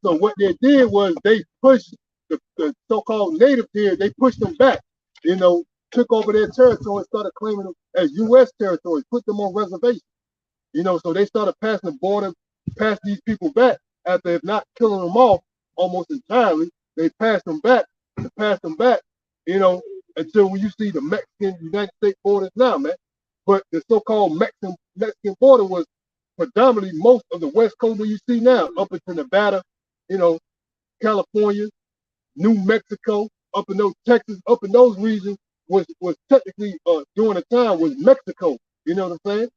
So what they did was they pushed the so-called natives here. They pushed them back. You know, took over their territory and started claiming them as U.S. territory. Put them on reservations. You know, so they started passing the border, passed these people back after if not killing them off almost entirely. They passed them back, you know, until when you see the Mexican United States borders now, man. But the so-called Mexican border was predominantly most of the West Coast where you see now, up into Nevada, you know, California, New Mexico, up in those Texas, up in those regions was technically during the time was Mexico. You know what I'm saying?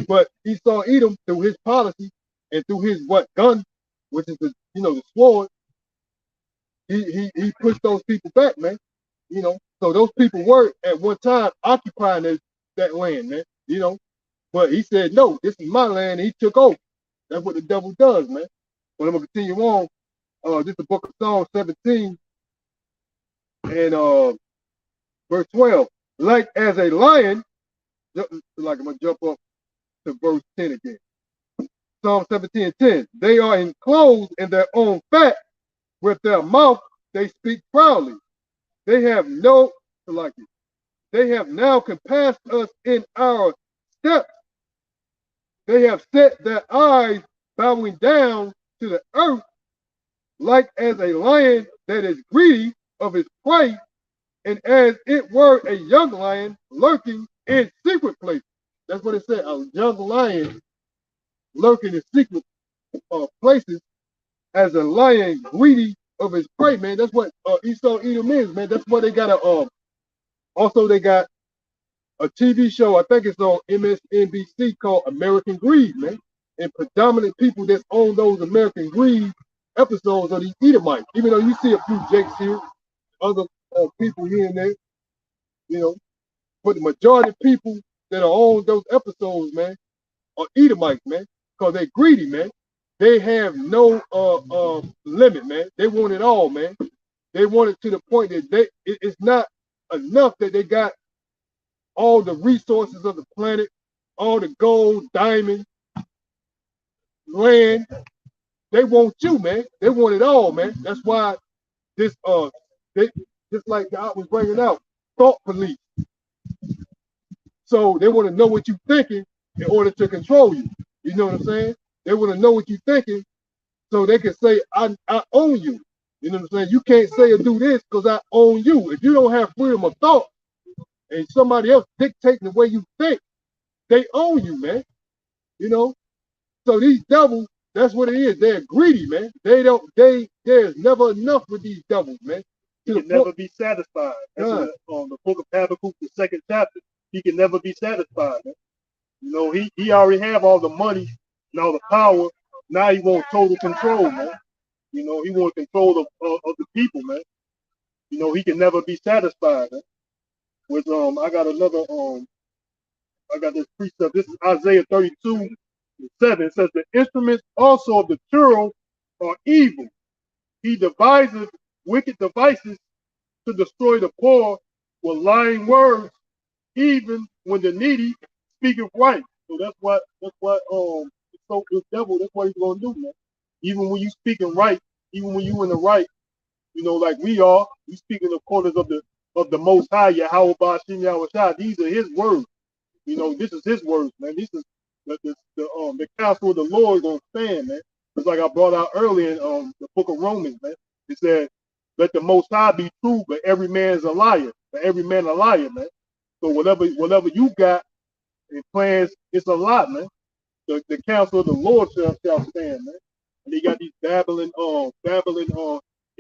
But Esau Edom through his policy and through his gun, which is the sword, he pushed those people back, man. You know, so those people were at one time occupying that land, man. You know, but he said no, this is my land, and he took over. That's what the devil does, man. But I'm gonna continue on. This is the book of Psalm 17 and verse 12. Like as a lion, like I'm gonna jump up to verse 10 again. Psalm 17:10. They are enclosed in their own fat. With their mouth they speak proudly. They have now compassed us in our steps. They have set their eyes bowing down to the earth, like as a lion that is greedy of his prey, and as it were a young lion lurking in secret places. That's what it said, a young lion lurking in secret places as a lion greedy of his prey, man. That's what Esau Edom is, man. That's what they got also they got a TV show, I think it's on MSNBC, called American Greed, man. And predominant people that own those American Greed episodes are these Edomites. Even though you see a few Jakes here, other people here and there, you know, but the majority of people that are on those episodes, man, are Edomites, man, because they're greedy, man. They have no limit, man. They want it all, man. They want it to the point that it's not enough that they got all the resources of the planet, all the gold, diamond, land. They want you, man. They want it all, man. That's why this they just like I was bringing out, thought police. So they want to know what you're thinking in order to control you. You know what I'm saying? They want to know what you're thinking so they can say, I own you. You know what I'm saying? You can't say or do this because I own you. If you don't have freedom of thought and somebody else dictating the way you think, they own you, man. You know? So these devils, that's what it is. They're greedy, man. There's never enough with these devils, man. He can never be satisfied. That's on the book of Habakkuk, the 2nd chapter. He can never be satisfied, man. You know, he already have all the money and all the power. Now he want total control, man. You know, he want control of the people, man. You know, he can never be satisfied, man. With I got another I got this precept. This is Isaiah 32:7. It says the instruments also of the churl are evil. He devises wicked devices to destroy the poor with lying words, even when the needy speaketh right. So that's what so the devil, that's what he's gonna do, man. Even when you speaking right, even when you in the right, you know, like we are, we speaking according of the Most High, Yahweh Bashim Yahweh. These are His words. You know, this is His words, man. This is the counsel of the Lord gonna stand, man. It's like I brought out earlier in the book of Romans, man. It said, "Let the Most High be true, but every man is a liar. But every man a liar, man." So whatever you got in plans, it's a lie, man. The counsel of the Lord shall stand, man. And they got these babbling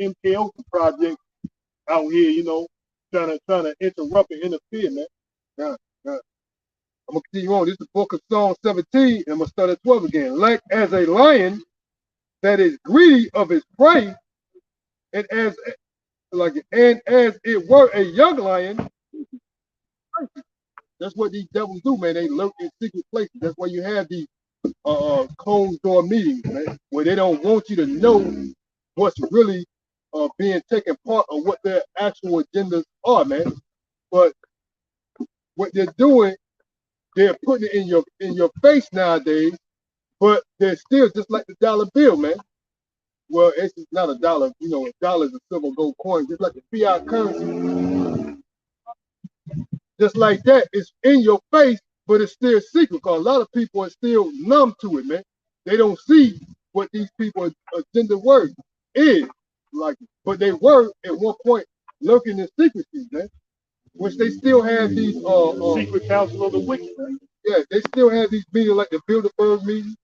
MKO projects out here, you know, trying to interrupt and interfere, man. Yeah. I'm gonna continue on. This is the book of Psalm 17, and I'm gonna start at 12 again. Like as a lion that is greedy of his prey, and as it were a young lion. That's what these devils do, man. They lurk in secret places. That's why you have these closed door meetings, man, where they don't want you to know what's really being taken part of what their actual agendas are, man. But what they're doing, they're putting it in your face nowadays, but they're still just like the dollar bill, man. Well, it's not a dollar, you know, a dollar is a silver gold coin, just like the fiat currency. Just like that, it's in your face, but it's still secret, because a lot of people are still numb to it, man. They don't see what these people's agenda word is, like, but they were at one point lurking in secrecy, man. Which they still have these secret council of the wicked, man. Yeah, they still have these meetings like the Bilderberg meeting,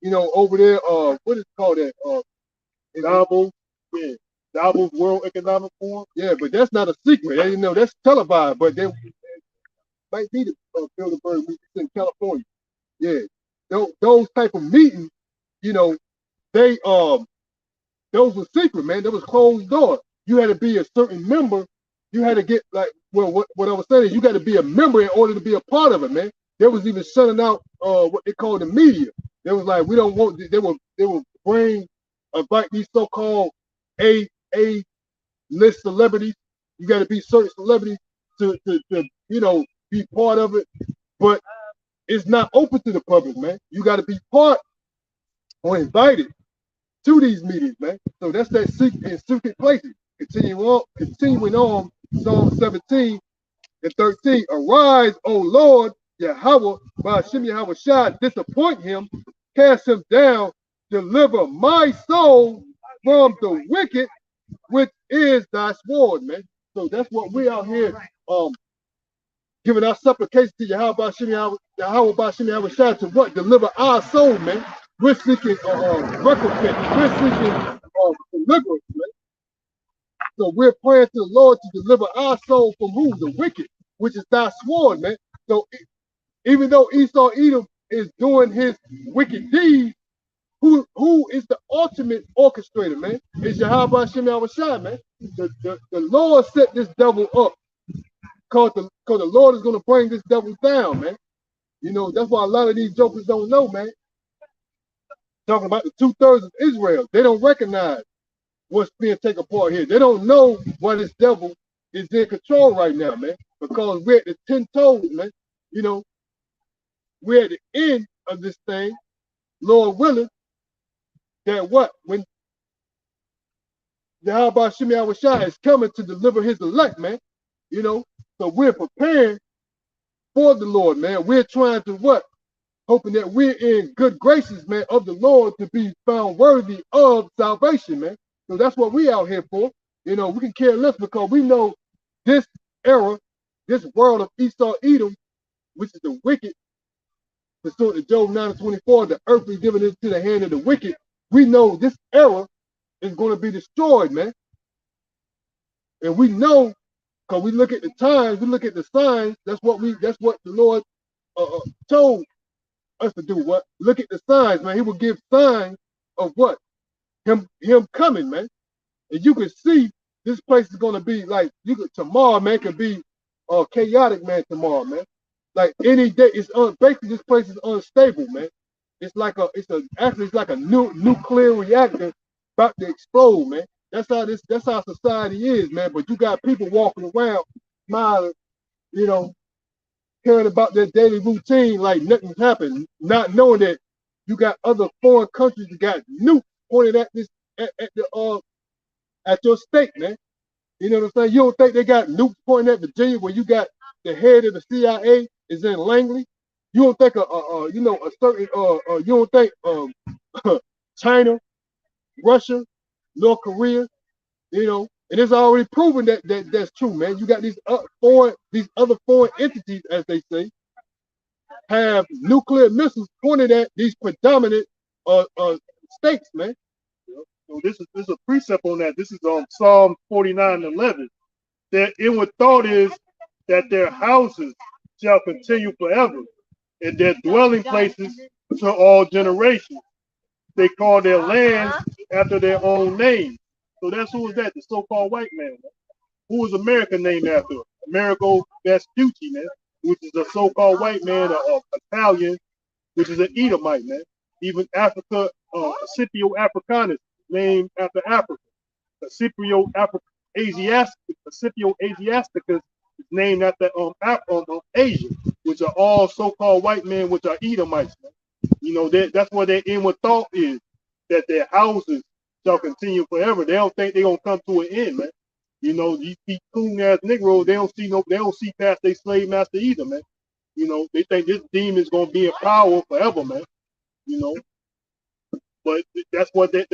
you know, over there. What is it called that? Davos, yeah, Davos World Economic Forum. Yeah, but that's not a secret. They, you know, that's televised, but they might be the Bilderberg meetings in California. Yeah, those type of meetings, you know, they those were secret, man. That was closed door. You had to be a certain member. You had to get like, well, what I was saying is you got to be a member in order to be a part of it, man. They was even shutting out what they call the media. They was like, we don't want. They will invite these so-called A list celebrities. You got to be certain celebrities to you know, be part of it, but it's not open to the public, man. You got to be part or invited to these meetings, man. So that's that secret places. Continuing on, Psalm 17 and 13. Arise, O Lord, Yahweh, Ba'ashem Yahweh Shai, disappoint him, cast him down, deliver my soul from the wicked, which is thy sword, man. So that's what we out here giving our supplication to Yahweh Ba'ashem Yahweh Shai to what? Deliver our soul, man. We're seeking recompense. We're seeking deliverance, man. So we're praying to the Lord to deliver our soul from who? The wicked, which is thy sword, man. So even though Esau Edom is doing his wicked deeds, who is the ultimate orchestrator, man? It's Yahweh Shem Yahushua, man. The Lord set this devil up, cause the Lord is gonna bring this devil down, man. You know, that's why a lot of these jokers don't know, man. Talking about the 2/3 of Israel, they don't recognize what's being taken apart here. They don't know why this devil is in control right now, man. Because we're at the 10 toes, man. You know, we're at the end of this thing, Lord willing, that what? When Yahweh Shem Yahushua is coming to deliver his elect, man. You know, so we're preparing for the Lord, man. We're trying to what? Hoping that we're in good graces, man, of the Lord to be found worthy of salvation, man. So that's what we out here for. You know, we can care less because we know this era, this world of Esau Edom, which is the wicked, pursuant to Job 9:24, the earth is given into the hand of the wicked. We know this era is going to be destroyed, man. And we know, because we look at the times, we look at the signs, that's what the Lord told us to do. What? Look at the signs, man. He will give signs of what? Him coming, man. And you can see this place is gonna be like tomorrow, man, could be chaotic, man, tomorrow, man. Like any day, basically this place is unstable, man. It's like a nuclear reactor about to explode, man. That's how society is, man. But you got people walking around smiling, you know, caring about their daily routine like nothing's happened, not knowing that you got other foreign countries that got nukes pointed at this at your state, man. You know what I'm saying? You don't think they got nukes pointing at Virginia where you got the head of the CIA is in Langley? You don't think you don't think China, Russia, North Korea, you know, and it's already proven that's true, man. You got these other foreign entities, as they say, have nuclear missiles pointed at these predominant states, man. So this is a precept on that. This is on Psalm 49:11. Their inward thought is that their houses shall continue forever, and their dwelling places to all generations. They call their land after their own name. So that's who is that? The so-called white man. Who is America named after? Amerigo Vespucci, man, which is a so-called white man, or Italian, which is an Edomite, man. Even Africa, Scipio Africanus, named after Africa. Scipio Asiaticus is named after Asia, which are all so-called white men, which are Edomites, man. You know, that's what their inward thought is, that their houses shall continue forever. They don't think they're gonna come to an end, man. You know, these coon ass Negroes, they don't see past their slave master either, man. You know, they think this demon is gonna be in power forever, man. You know, but that's what their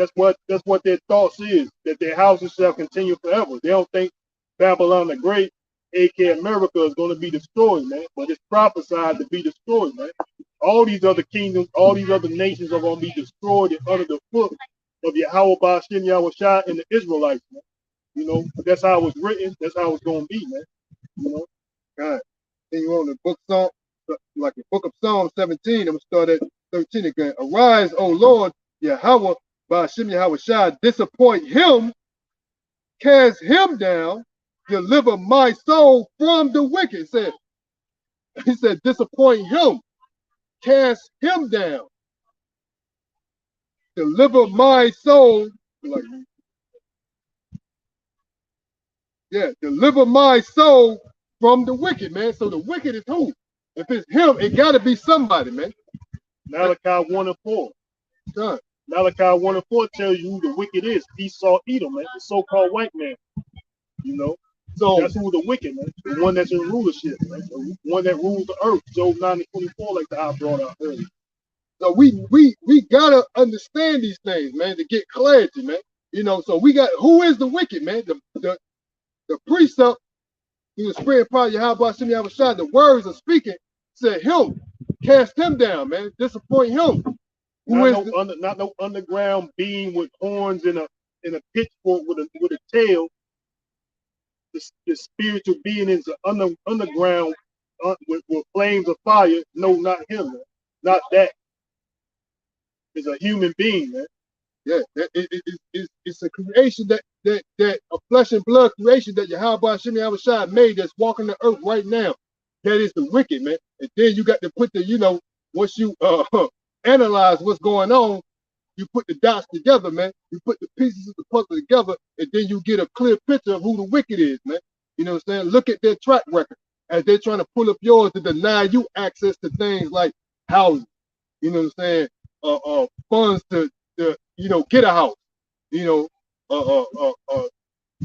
thoughts is, that their houses shall continue forever. They don't think Babylon the Great, aka America, is going to be destroyed, man. But it's prophesied to be destroyed, man. All these other kingdoms, all these other nations are going to be destroyed and under the foot of Yahweh Ba'ashem Yahushua and the Israelites, man. You know, that's how it was written. That's how it's going to be, man. You know. God. Then you on the book of Psalm 17. I'm gonna start at 13 again. Arise, O Lord, Yahweh, Ba'ashem Yahushua, disappoint him, cast him down, deliver my soul from the wicked. He said, disappoint him, cast him down, deliver my soul. Deliver my soul from the wicked, man. So the wicked is who? If it's him, it got to be somebody, man. Malachi 1:4. Son. Malachi 1:4 tells you who the wicked is. Esau Edom, man, the so-called white man. You know, so that's who the wicked, man. The one that's in rulership, man. The one that rules the earth. Job 9:24, like I brought out earlier. So we gotta understand these things, man, to get clarity, man. You know, so we got who is the wicked, man? The precept, he was spreading probably Yahweh Shem Yahushua, the words of speaking said him, cast him down, man, disappoint him. Not no underground being with horns and a pitchfork with a tail. The spiritual being is an underground with flames of fire. No, not him, man. Not that. It's a human being, man. Yeah, it's a creation that a flesh and blood creation that Yahweh Hashem Yahushua made that's walking the earth right now. That is the wicked, man. And then you got to put the, once you analyze what's going on, you put the dots together, man. You put the pieces of the puzzle together, and then you get a clear picture of who the wicked is, man. You know what I'm saying? Look at their track record as they're trying to pull up yours to deny you access to things like housing. You know what I'm saying? Funds to get a house.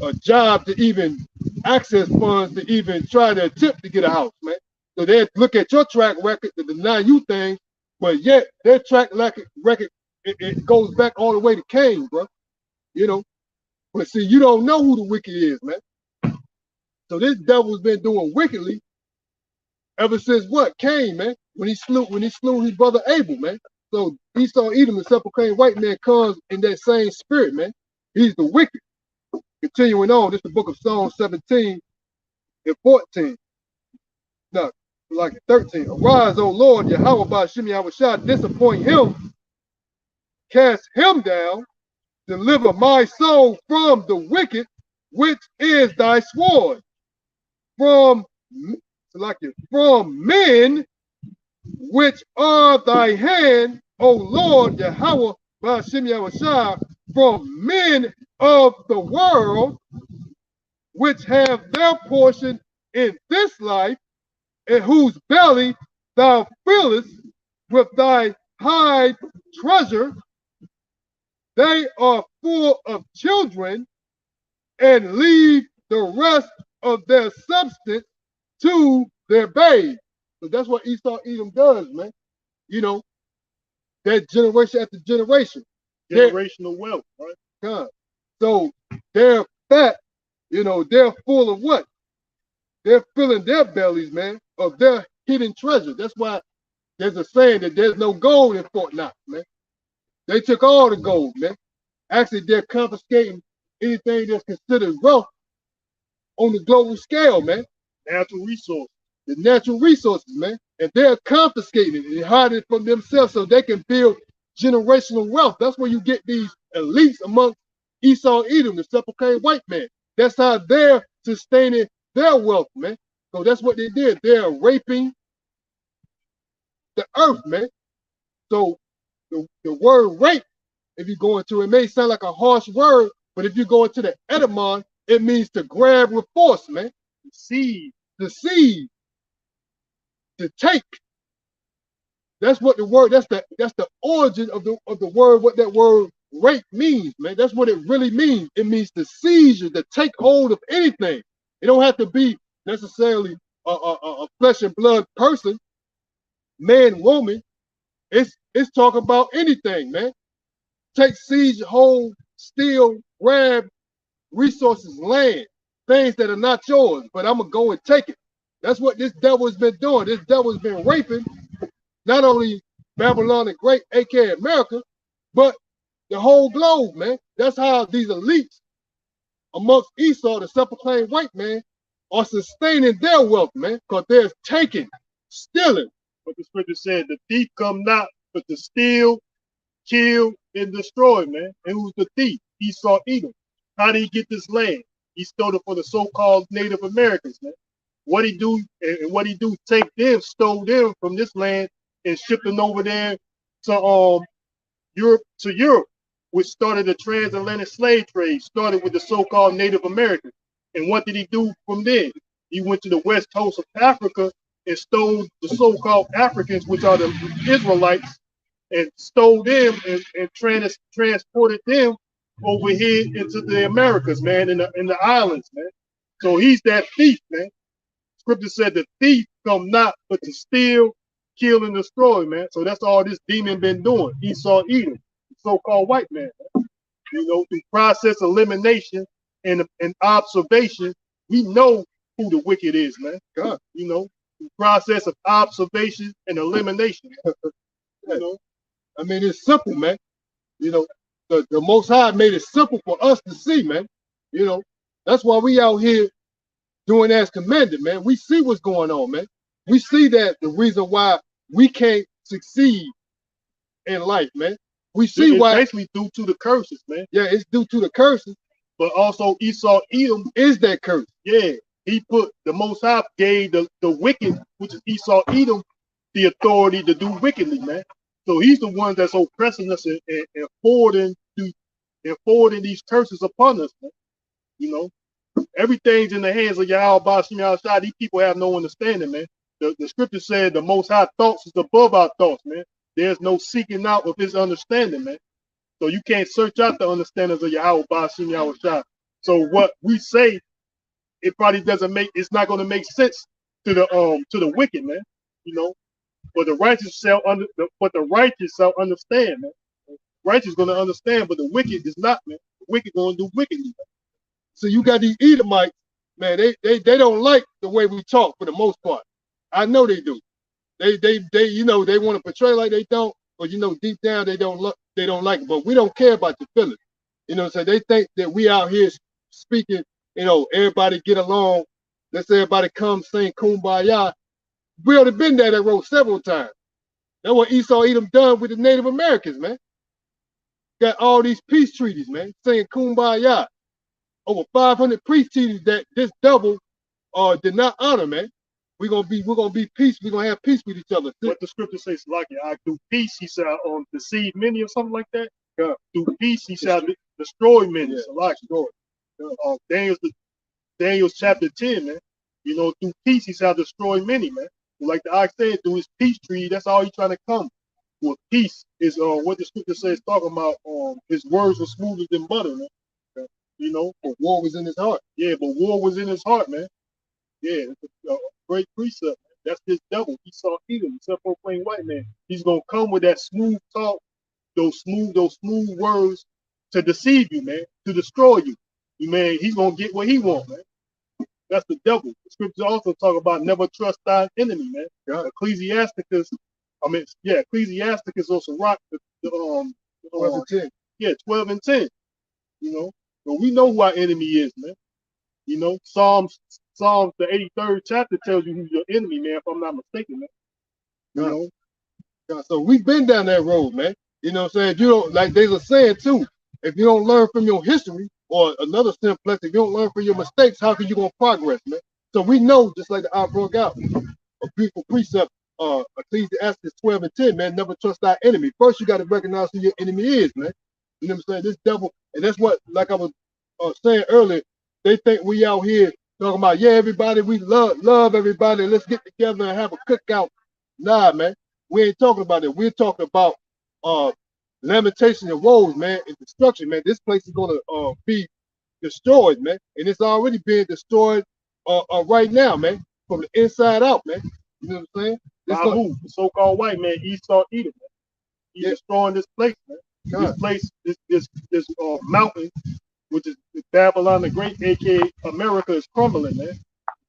A job to even access funds to even try to attempt to get a house, man. So they look at your track record to deny you things, but yet their track record it goes back all the way to Cain, bro. But see, you don't know who the wicked is, man. So this devil's been doing wickedly ever since what? Cain, man. When he slew his brother Abel, man. So Esau Edom, the sepulchral white man, comes in that same spirit, man. He's the wicked. Continuing on, this is the book of Psalms 17 and 14. No, like 13. Arise, O Lord, Yahweh Ba'ashem Yahushua, disappoint him, cast him down, deliver my soul from the wicked, which is thy sword, from men, which are thy hand, O Lord, Yahweh Ba'ashem Yahushua, from men of the world, which have their portion in this life, in whose belly thou fillest with thy high treasure. They are full of children, and leave the rest of their substance to their babes. So that's what Esau Edom does, man. That generation after generation. Generational wealth, right? God. So they're fat, they're full of what? They're filling their bellies, man, of their hidden treasure. That's why there's a saying that there's no gold in Fort Knox, man. They took all the gold, man. Actually, they're confiscating anything that's considered wealth on the global scale, man. Natural resources. The natural resources, man. And they're confiscating it and hiding it from themselves so they can build generational wealth. That's where you get these elites amongst Esau Edom, the sepulchral white man. That's how they're sustaining their wealth, man. So that's what they did. They're raping the earth, man. So the word rape, if you go into it, may sound like a harsh word, but if you go into the etymon, it means to grab with force, man. To seize, to take. That's what the word, that's the origin of the word, what that word rape means, man. That's what it really means. It means to seize, to take hold of anything. It don't have to be necessarily a flesh and blood person, man, woman. It's talking about anything, man. Take, seize, hold, steal, grab resources, land, things that are not yours, but I'm gonna go and take it. That's what this devil has been doing. This devil has been raping not only Babylon the Great, aka America, but the whole globe, man. That's how these elites amongst Esau, the sepulchral white man, are sustaining their wealth, man, because they're taking, stealing. But the scripture said, the thief come not but to steal, kill, and destroy, man. And who's the thief? Esau Edom. How did he get this land? He stole it for the so-called Native Americans, man. What he do, take them, stole them from this land and shipped them over there to Europe, which started the transatlantic slave trade, started with the so-called Native Americans. And what did he do from there? He went to the west coast of Africa and stole the so-called Africans, which are the Israelites, and stole them and transported them over here into the Americas, man, in the islands, man. So he's that thief, man. Scripture said the thief come not but to steal, kill, and destroy, man. So that's all this demon been doing. Esau Edom, the so-called white man. Through process elimination and observation, we know who the wicked is, man. God. Through process of observation and elimination. I mean, it's simple, man. The Most High made it simple for us to see, man. That's why we out here doing as commanded, man. We see what's going on, man. We see that the reason why we can't succeed in life, man. We see It's why. basically due to the curses, man. Yeah, it's due to the curses. But also Esau, Edom, Is that curse? yeah, he put the Most High gave the wicked, which is Esau, Edom, the authority to do wickedly, man. So he's the one that's oppressing us and forwarding these curses upon us, man. You know, everything's in the hands of Yahweh Bashim Yahushua. These people have no understanding, man. The scripture said the Most High thoughts is above our thoughts, man. There's no seeking out of his understanding, man. So you can't search out the understandings of Yahweh Bashim Yahushua. So what we say, it probably doesn't make, it's not going to make sense to the wicked, man. You know, but the righteous shall understand, man. Righteous going to understand, but the wicked is not, man. The wicked going to do wickedly, man. So you got these Edomites, man. They don't like the way we talk for the most part. I know they do. They you know, they want to portray like they don't, but you know deep down they don't like it. But we don't care about your feelings. You know, so they think that we out here speaking, you know, everybody get along. Let's everybody come sing kumbaya. We already been down that road several times. That's what Esau Edom done with the Native Americans, man. Got all these peace treaties, man, saying kumbaya. Over 500 peace treaties that this double did not honor, man. We're gonna be peace. We're gonna have peace with each other. What the scripture says, like I do peace, he shall deceive many or something like that. Yeah. Through peace, he shall destroy many. Yeah. So like Daniel's chapter 10, man. You know, through peace, he shall destroy many, man. Like the ox said, through his peace tree, that's all he's trying to come. With peace is what the scripture says, talking about his words were smoother than butter, man. You know, but war was in his heart. Yeah, but war was in his heart, man. Yeah, it's a great precept, man. That's this devil. Esau Edom, self-proclaimed white man. He's gonna come with that smooth talk, those smooth words to deceive you, man, to destroy you. Man, he's gonna get what he wants, man. That's the devil. The scriptures also talk about never trust thine enemy, man. Yeah. Ecclesiasticus also rock the 12 and 10. Yeah, 12 and 10. You know, but we know who our enemy is, man. You know, Psalms the 83rd chapter tells you who's your enemy, man, if I'm not mistaken, man. You know? Yeah, so we've been down that road, man. You know what I'm saying? You don't, like there's a saying too, if you don't learn from your history, or another simplex, if you don't learn from your mistakes, how can you go progress, man? So we know, just like the I broke out, a beautiful precept, Ecclesiastes 12 and 10, man, never trust thy enemy. First, you got to recognize who your enemy is, man. You know what I'm saying? This devil, and that's what, like I was saying earlier, they think we out here talking about, yeah, everybody, we love everybody, let's get together and have a cookout. Nah, man, we ain't talking about that. We're talking about lamentation and woes, man, and destruction, man. This place is gonna be destroyed, man, and it's already being destroyed right now, man, from the inside out, man. You know what I'm saying? This who? The so-called white man, Esau Edom, man. He's destroying this place, man. This place, this mountain, which is Babylon the Great, aka America, is crumbling, man.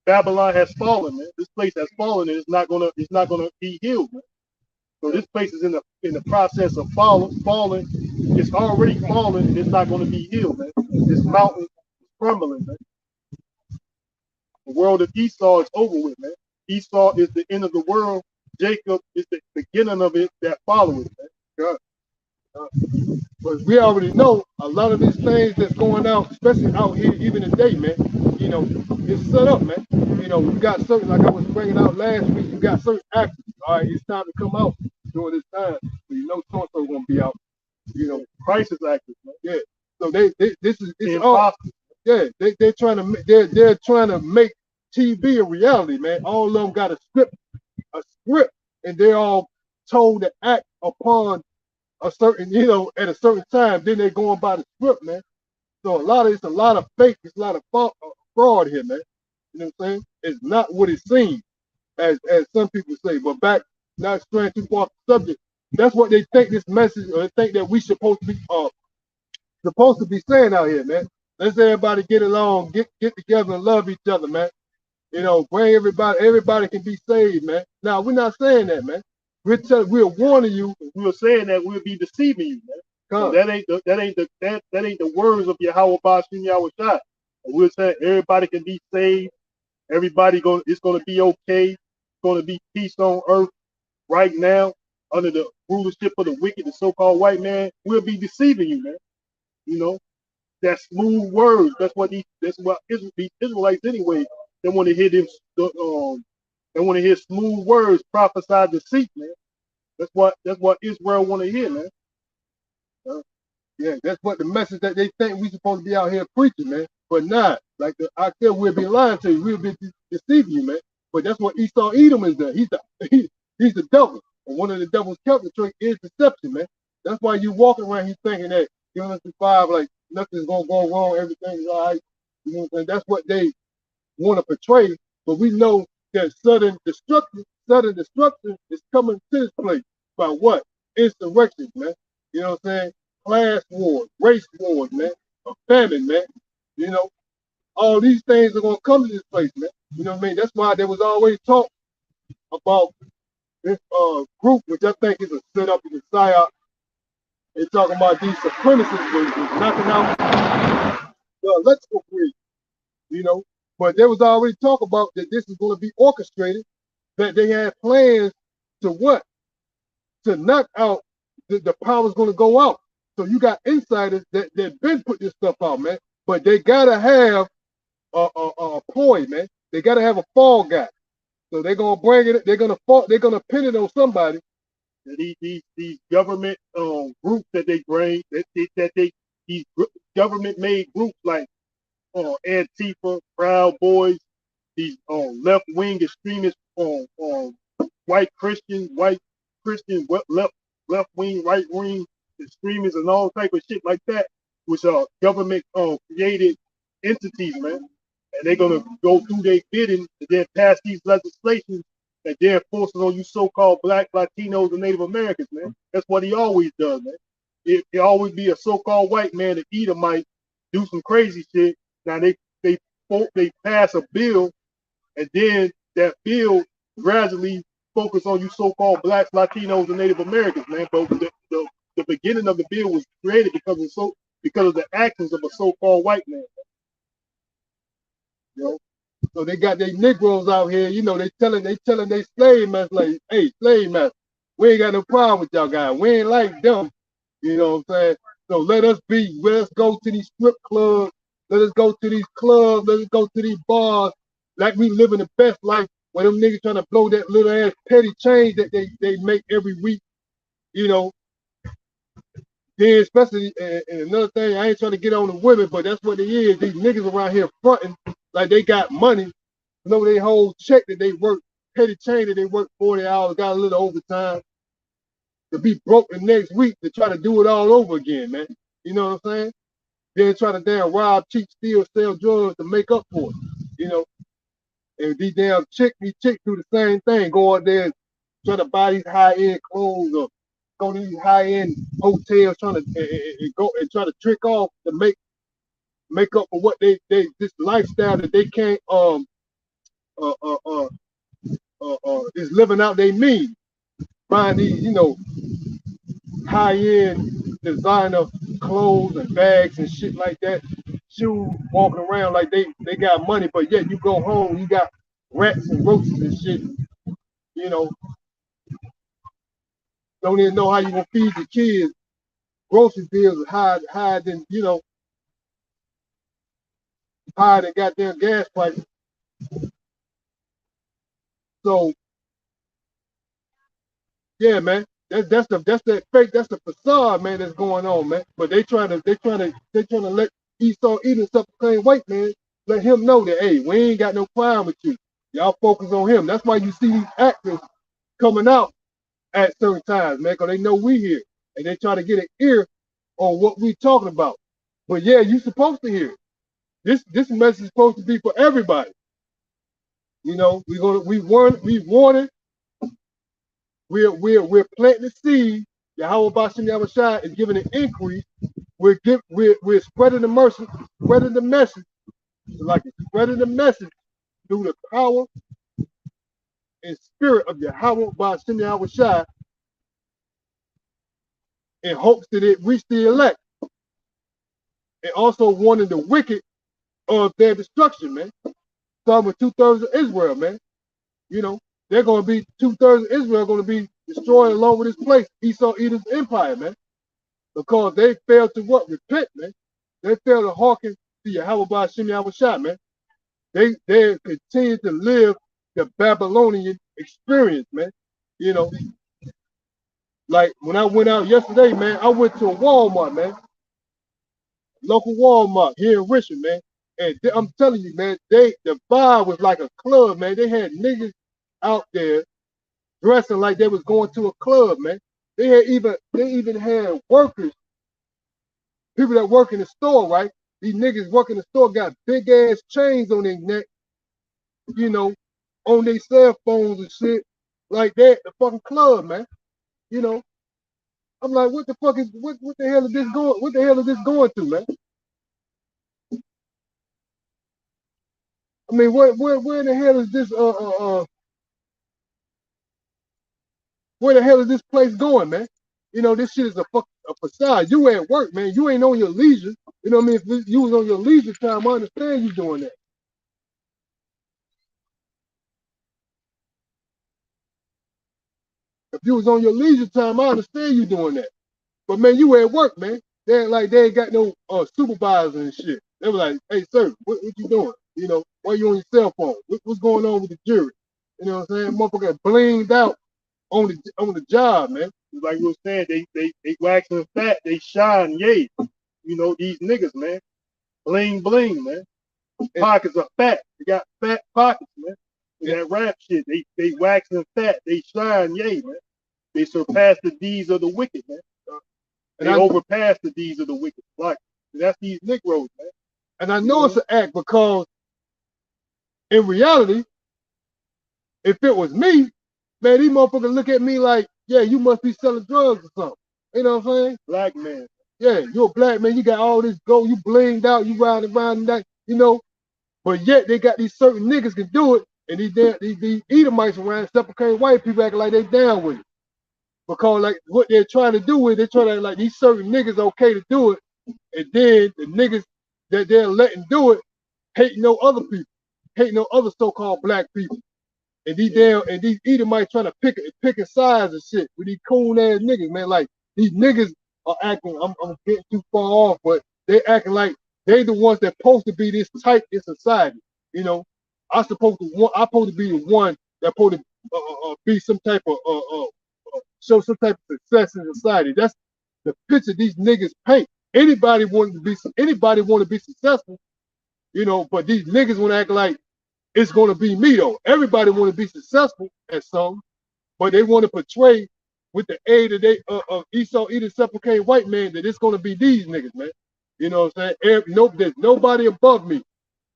Babylon has fallen, man. This place has fallen, and it's not gonna be healed, man. So this place is in the process of falling. It's already fallen, and it's not going to be healed, man. This mountain is crumbling, man. The world of Esau is over with, man. Esau is the end of the world. Jacob is the beginning of it that follows it, man. God. But we already know a lot of these things that's going out, especially out here even today, man, you know, it's set up, man. You know, you got certain, like I was bringing out last week, you got certain actors. All right, it's time to come out during this time. So you know so-and-so gonna be out. You know, crisis actors, man. Yeah. So it's all, yeah, they're trying to make TV a reality, man. All of them got a script, and they're all told to act upon a certain, you know, at a certain time, then they're going by the script, man. So it's a lot of fake, it's a lot of fraud here, man. You know what I'm saying? It's not what it seems, as some people say. But back, not straying too far off the subject, that's what they think this message, or they think that we supposed to be saying out here, man. Let's everybody get along, get together and love each other, man. You know, bring everybody can be saved, man. Now we're not saying that, man. We're warning you. We were saying that we'll be deceiving you, man. So that ain't the words of Yahweh Bashim Yahushua. We're saying everybody can be saved. Everybody it's gonna be okay. going to be peace on earth right now under the rulership of the wicked, the so-called white man, we'll be deceiving you, man. You know, that smooth words. That's what these Israelites anyway. They want to hear them. They want to hear smooth words, prophesy deceit, man. That's what Israel want to hear, man. Yeah, that's what the message that they think we supposed to be out here preaching, man. But not. Like I said, we'll be lying to you. We'll be deceiving you, man. But that's what Esau Edom is there. He's the devil. And one of the devil's character traits is deception, man. That's why you walking around here thinking that Genesis 5, like nothing's gonna go wrong, everything's all right. You know what I'm saying? That's what they want to portray. But we know that sudden destruction is coming to this place by what? Insurrections, man. You know what I'm saying? Class wars, race wars, man, a famine, man. You know, all these things are gonna come to this place, man. You know what I mean? That's why there was always talk about this group, which I think is a setup in the psyop. They're talking about these supremacists was knocking out the electrical grid, you know. But there was already talk about that this is going to be orchestrated, that they had plans to what? To knock out, the power's going to go out. So you got insiders that been put this stuff out, man. But they got to have a ploy, man. They got to have a fall guy. So they're going to bring it, they're going to pin it on somebody. These government groups that they bring, these government made groups like Antifa, Proud Boys, these left wing extremists, white Christian, left wing, right wing extremists, and all type of shit like that, which are government created entities, man. And they're gonna go through their bidding and then pass these legislations and then force it on you so-called black, Latinos, and Native Americans, man. That's what he always does, man. It always be a so-called white man, an Edomite, do some crazy shit. Now they pass a bill, and then that bill gradually focus on you so-called blacks, Latinos, and Native Americans, man. But the beginning of the bill was created because of the actions of a so-called white man. You know? So they got their Negroes out here, you know, they telling they slave masters, like, hey, slave master, we ain't got no problem with y'all guys. We ain't like them. You know what I'm saying? So let us go to these strip clubs, let us go to these clubs, let us go to these bars, like we living the best life, where them niggas trying to blow that little ass petty change that they make every week, you know. Then especially, and another thing, I ain't trying to get on the women, but that's what it is. These niggas around here fronting like they got money. You know, they whole check that they work, petty chain that they work 40 hours, got a little overtime, to be broke the next week to try to do it all over again, man. You know what I'm saying? Then try to damn rob, cheat, steal, sell drugs to make up for it, you know. And these chicks do the same thing, go out there and try to buy these high-end clothes or go to these high-end hotels trying to go and try to trick off to make up for what they this lifestyle that they can't is living out they mean. Buying these, you know, high-end designer clothes and bags and shit like that, shoes, walking around like they got money, but yet you go home, you got rats and roaches and shit, you know, don't even know how you gonna feed your kids. Grocery bills are higher than, you know, higher than goddamn gas prices. So yeah, man, that's the fake, that's the facade, man, that's going on, man. But they trying to let Esau Edom self-proclaimed white man, let him know that, hey, we ain't got no crime with you. Y'all focus on him. That's why you see these actors coming out at certain times, man, because they know we here. And they try to get an ear on what we talking about. But yeah, you supposed to hear it. This message is supposed to be for everybody. You know, we warn it. We're planting the seed. Yahweh Bashim Yahushua is giving an increase. We're spreading the mercy, spreading the message, spreading the message through the power and spirit of Yahweh Bashim Yahushua in hopes that it reach the elect. And also warning the wicked of their destruction, man. Starting with 2/3 of Israel, man. You know, they're going to be 2/3 of Israel going to be destroyed along with this place, Esau Edom's empire, man, because they failed to what? Repent, man. They failed to hearken to Yahweh by Shem Yahushua, man. They continue to live the Babylonian experience, man. You know, like when I went out yesterday, man, I went to a Walmart, man, local Walmart here in Richmond, man. And I'm telling you, man, the vibe was like a club, man. They had niggas out there dressing like they was going to a club, man. They even had workers, people that work in the store, right? These niggas working the store got big ass chains on their neck, you know, on their cell phones and shit, like that. The fucking club, man. You know, I'm like, what the fuck is what the hell is this going? What the hell is this going to, man? I mean, where the hell is this where the hell is this place going, man? You know, this shit is a facade. You at work, man. You ain't on your leisure. You know what I mean? If you was on your leisure time, I understand you doing that. If you was on your leisure time, I understand you doing that. But man, you at work, man. They ain't got no supervisor and shit. They were like, hey sir, what you doing? You know, why you on your cell phone? What's going on with the jury? You know what I'm saying? Motherfucker blinged out on the job, man. Like we were saying, they waxing fat, they shine, yay. You know, these niggas, man. Bling bling, man. Pockets are fat. They got fat pockets, man. That rap shit, they waxing fat, they shine, yay, man. They surpass the deeds of the wicked, man. And they overpass the deeds of the wicked. Like, that's these Negroes, man. And I know it's an act because in reality, if it was me, man, these motherfuckers look at me like, yeah, you must be selling drugs or something. You know what I'm saying? Black man. Yeah, you're a black man, you got all this gold, you blinged out, you riding around and that, you know. But yet they got these certain niggas can do it, and these Edomites around supplicate white people acting like they down with it. Because like what they're trying to do is they're trying to like these certain niggas okay to do it, and then the niggas that they're letting do it hate no other people, hate no other so-called black people. And these Edomites trying to pick a sides and shit with these cool ass niggas, man. Like these niggas are acting, I'm getting too far off, but they acting like they the ones that supposed to be this tight in society. You know, I'm supposed to be the one that supposed to be some type of show some type of success in society. That's the picture these niggas paint. Anybody want to be successful, you know, but these niggas want to act like it's going to be me though. Everybody want to be successful at some, but they want to portray with the aid of Esau Edom supplicate white man that it's going to be these niggas, man. You know what I'm saying? There's nobody above me.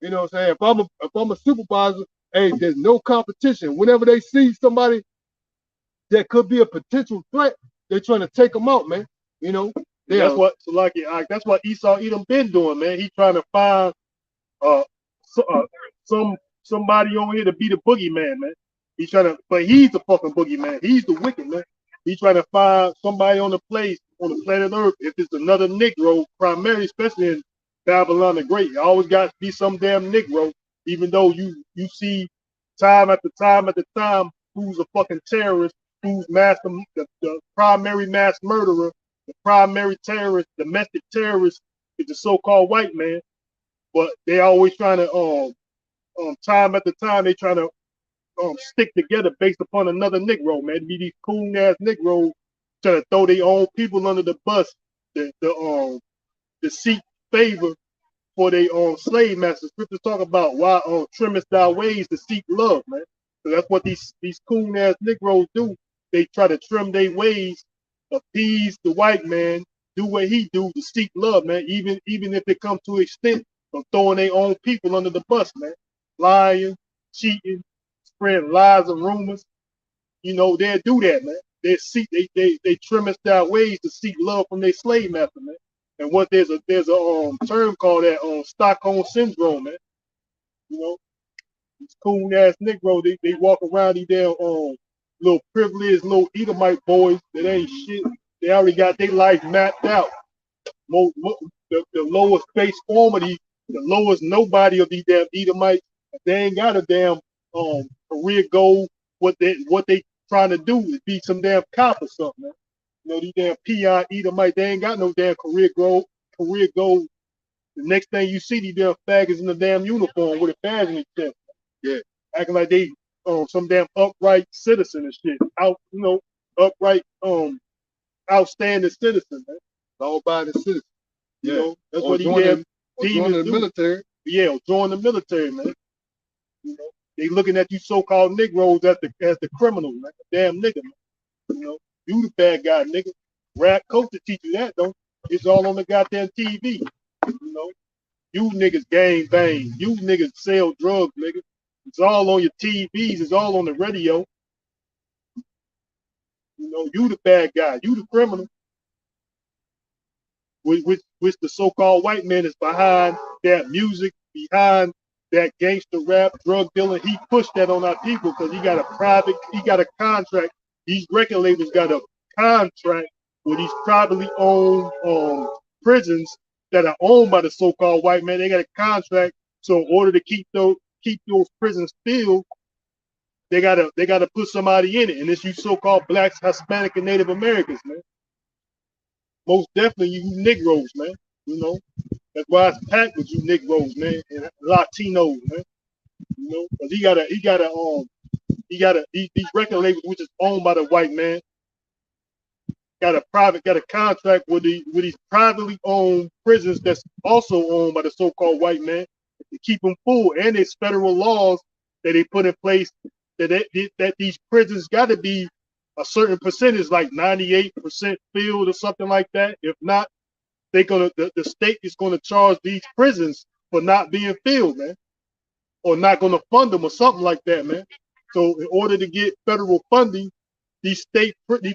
You know what I'm saying? If I'm a supervisor, hey, there's no competition. Whenever they see somebody that could be a potential threat, they're trying to take them out, man. You know? That's what Esau Edom been doing, man. He trying to find somebody on here to be the boogeyman, man. He's trying to, but he's the fucking boogeyman. He's the wicked man. He's trying to find somebody on the planet Earth. If it's another Negro, primarily, especially in Babylon the Great, it always got to be some damn Negro. Even though you see time after time who's a fucking terrorist, who's the primary mass murderer, the primary terrorist, domestic terrorist is the so-called white man. But they always trying to time after time they trying to stick together based upon another Negro, man. Be these cool ass Negroes trying to throw their own people under the bus to seek favor for their slave masters. Scriptures talk about why trimmest thy ways to seek love, man. So that's what these cool ass Negroes do. They try to trim their ways, appease the white man, do what he do to seek love, man. Even if they come to extent of throwing their own people under the bus, man. Lying, cheating, spreading lies and rumors. You know, they'll do that, man. They trim us their ways to seek love from their slave master, man. And what there's a term called that Stockholm syndrome, man. You know, these cool ass Negro, they walk around these damn little privileged little Edomite boys that ain't shit. They already got their life mapped out. The lowest base form of the lowest nobody of these damn Edomites. They ain't got a damn career goal. what they trying to do is be some damn cop or something, man. You know, these damn peon Edomite, they ain't got no damn career goals. The next thing you see, these damn faggots in the damn uniform with a badge in their chest. Yeah, acting like they some damn upright citizen and shit. Upright outstanding citizen, man. All by the citizen. You Yeah. know, that's Or what he join damn join the do. military. Yeah, or join the military, man. You know, they looking at you so-called Negroes as the criminal, man. Damn nigga, man. You know, you the bad guy, nigga. Rap culture teach you that, though. It's all on the goddamn TV. You know, you niggas gang bang. You niggas sell drugs, nigga. It's all on your TVs. It's all on the radio. You know, you the bad guy. You the criminal. Which the so-called white man is behind that music, behind that gangster rap, drug dealing. He pushed that on our people because he got a contract. These record labels got a contract with these privately owned prisons that are owned by the so-called white man. They got a contract, so in order to keep those prisons filled, they gotta put somebody in it, and it's you so-called blacks, Hispanic, and Native Americans, man. Most definitely you Negroes, man. You know, that's why it's packed with you Negroes, man, and Latinos, man. You know, because these record labels, which is owned by the white man, got a contract with these privately owned prisons that's also owned by the so-called white man to keep them full, and it's federal laws that they put in place that these prisons got to be a certain percentage, like 98% filled or something like that. If not, the state is gonna charge these prisons for not being filled, man, or not gonna fund them or something like that, man. So in order to get federal funding, these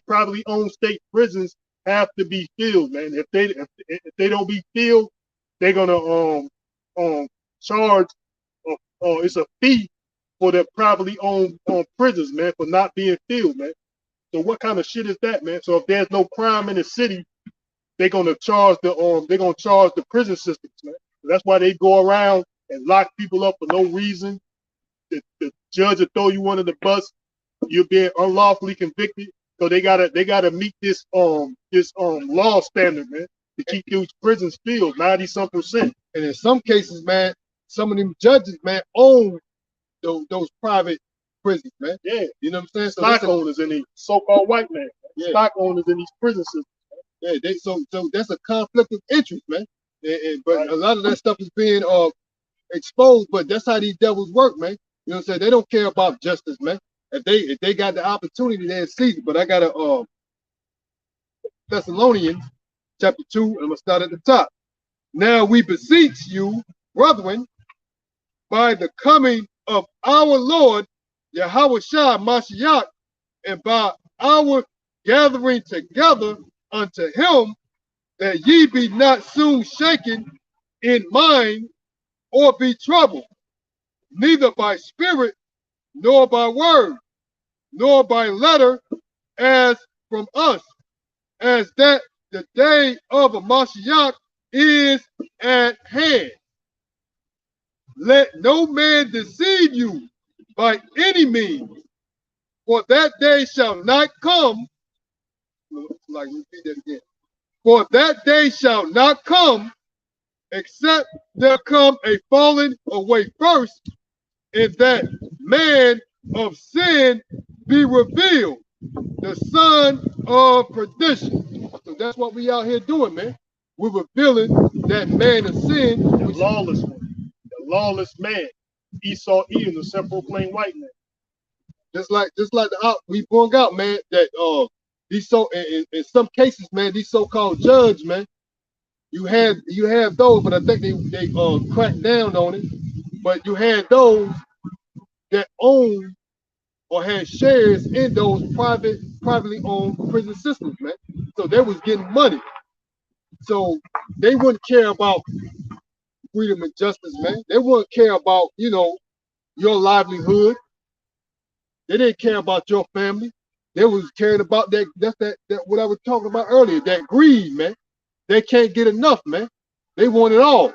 privately owned state prisons have to be filled, man. If they don't be filled, they're gonna charge it's a fee for the privately owned prisons, man, for not being filled, man. So what kind of shit is that, man? So if there's no crime in the city, they're gonna charge the prison systems, man. So that's why they go around and lock people up for no reason. The judge will throw you under the bus. You're being unlawfully convicted. So they gotta meet this law standard, man, to keep these prisons filled 90-some%. And in some cases, man, some of them judges, man, own those private prisons, man. Yeah. You know what I'm saying? So stock owners in these so-called white men. Yeah. Stock owners in these prison systems. Yeah, so that's a conflict of interest, man. But right. A lot of that stuff is being exposed, but that's how these devils work, man. You know what I'm saying? They don't care about justice, man. If they got the opportunity, they'll seize it. But I got a Thessalonians chapter 2, and I'm gonna start at the top. Now we beseech you, brethren, by the coming of our Lord Yahushua Mashiach, and by our gathering together unto him, that ye be not soon shaken in mind or be troubled, neither by spirit, nor by word, nor by letter, as from us, as that the day of Mashiach is at hand. Let no man deceive you by any means, for that day shall not come. Like, repeat that again. For that day shall not come, except there come a falling away first, and that man of sin be revealed, the son of perdition. So that's what we out here doing, man. We're revealing that man of sin, the lawless one, the lawless man. Esau Edom, the self-proclaimed white man. Just like we brought out, man, that these in some cases, man, these so-called judges, man, you have those, but I think they cracked down on it. But you had those that own or had shares in those privately owned prison systems, man. So they was getting money. So they wouldn't care about freedom and justice, man. They wouldn't care about, your livelihood. They didn't care about your family. They was caring about that what I was talking about earlier, that greed, man. They can't get enough, man. They want it all.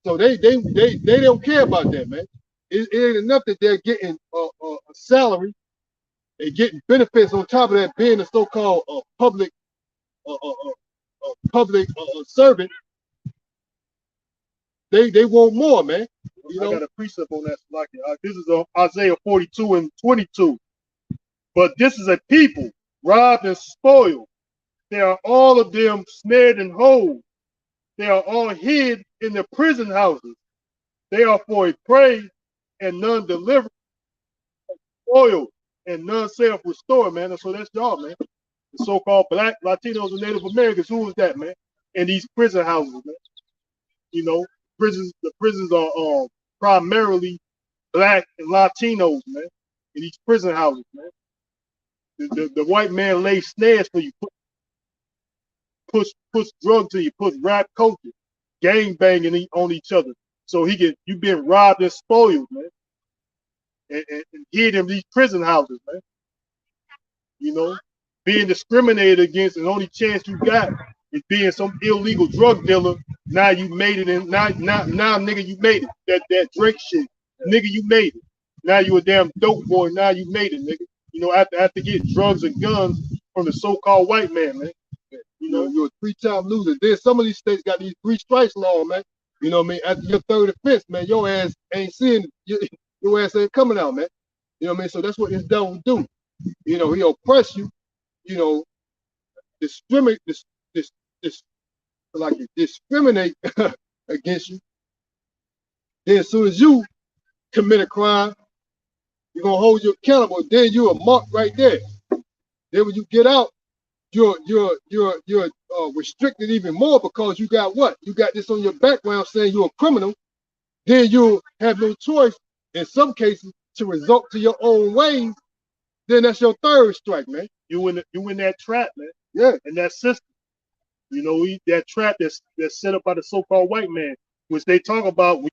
So they don't care about that, man. It ain't enough that they're getting salary and getting benefits on top of that, being a so-called public servant. They want more, man. You know? I got a precept on that. This is Isaiah 42 and 22. But this is a people robbed and spoiled. They are all of them snared and hold. They are all hid in the prison houses. They are for a prey and none delivered, spoiled and none self-restore, man. And so that's y'all, man. The so-called black, Latinos, and Native Americans. Who is that, man? In these prison houses, man. You know, the prisons are primarily black and Latinos, man. In these prison houses, man. The white man lays snares for you, push drugs to you, push rap culture, gang banging on each other. So you been robbed and spoiled, man. And hid in these prison houses, man. You know, being discriminated against, and the only chance you got is being some illegal drug dealer. Now you made it, and now nigga, you made it. That Drake shit, nigga, you made it. Now you a damn dope boy. Now you made it, nigga. You know, after get drugs and guns from the so-called white man, man. You know, you're a three-time loser. Then some of these states got these 3 strikes law, man. You know what I mean? After your third offense, man, your ass ain't seeing, your ass ain't coming out, man. You know what I mean? So that's what this devil do. You know, he oppress you, you know, discriminate against you. Then as soon as you commit a crime, you're gonna hold you accountable. Then you're a mark right there. Then when you get out, you're restricted even more because you got what? You got this on your background saying you're a criminal. Then you have no choice in some cases to resort to your own ways. Then that's your third strike, man. You in that trap, man. Yeah. And that system. You know, that trap that's set up by the so-called white man, which they talk about.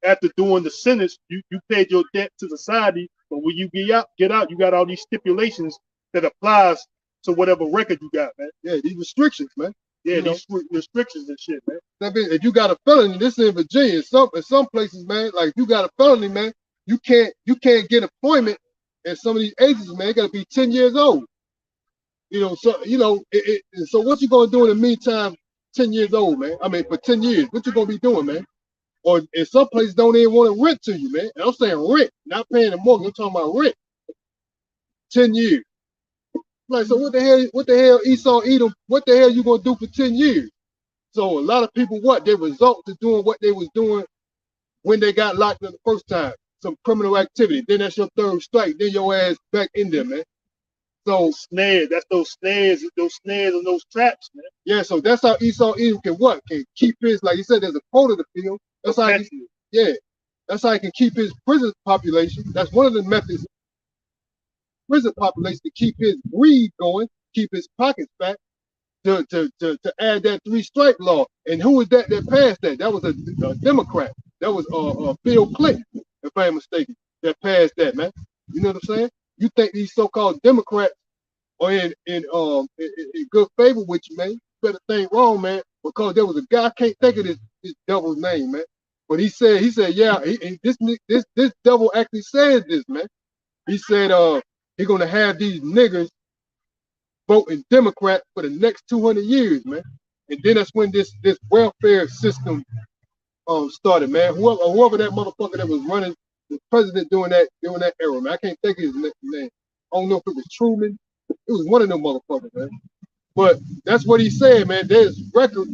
After doing the sentence, you paid your debt to society, but when you get out, you got all these stipulations that applies to whatever record you got, man. Yeah, these restrictions, man. Yeah, these restrictions and shit, man. If you got a felony, this is in Virginia. In some places, man, like if you got a felony, man, you can't get employment at some of these agencies, man. You got to be 10 years old. You know, so so what you gonna do in the meantime? 10 years old, man. I mean, for 10 years, what you gonna be doing, man? Or in some places don't even want to rent to you, man. And I'm saying rent, not paying the mortgage. I'm talking about rent. 10 years. Like, so what the hell, Esau Edom, what the hell you gonna do for 10 years? So a lot of people, they result to doing what they was doing when they got locked up the first time. Some criminal activity. Then that's your third strike. Then your ass back in there, man. So snares, that's those snares and those traps, man. Yeah, so that's how Esau Edom can keep his, like you said, there's a quota to fill. That's how that's how he can keep his prison population. That's one of the methods. Prison population to keep his greed going, keep his pockets fat, to add that 3 strike law. And who was that passed that? That was a Democrat. That was Bill Clinton, if I'm mistaken, that passed that, man. You know what I'm saying? You think these so-called Democrats are in good favor with you, man? You better think wrong, man, because there was a guy, I can't think of this devil's name, man. But he said, yeah, this devil actually said this, man. He said, he's gonna have these niggers voting Democrat for the next 200 years, man. And then that's when this welfare system started, man. Whoever that motherfucker that was running the president during that era, man. I can't think of his name. I don't know if it was Truman. It was one of them motherfuckers, man. But that's what he said, man. There's record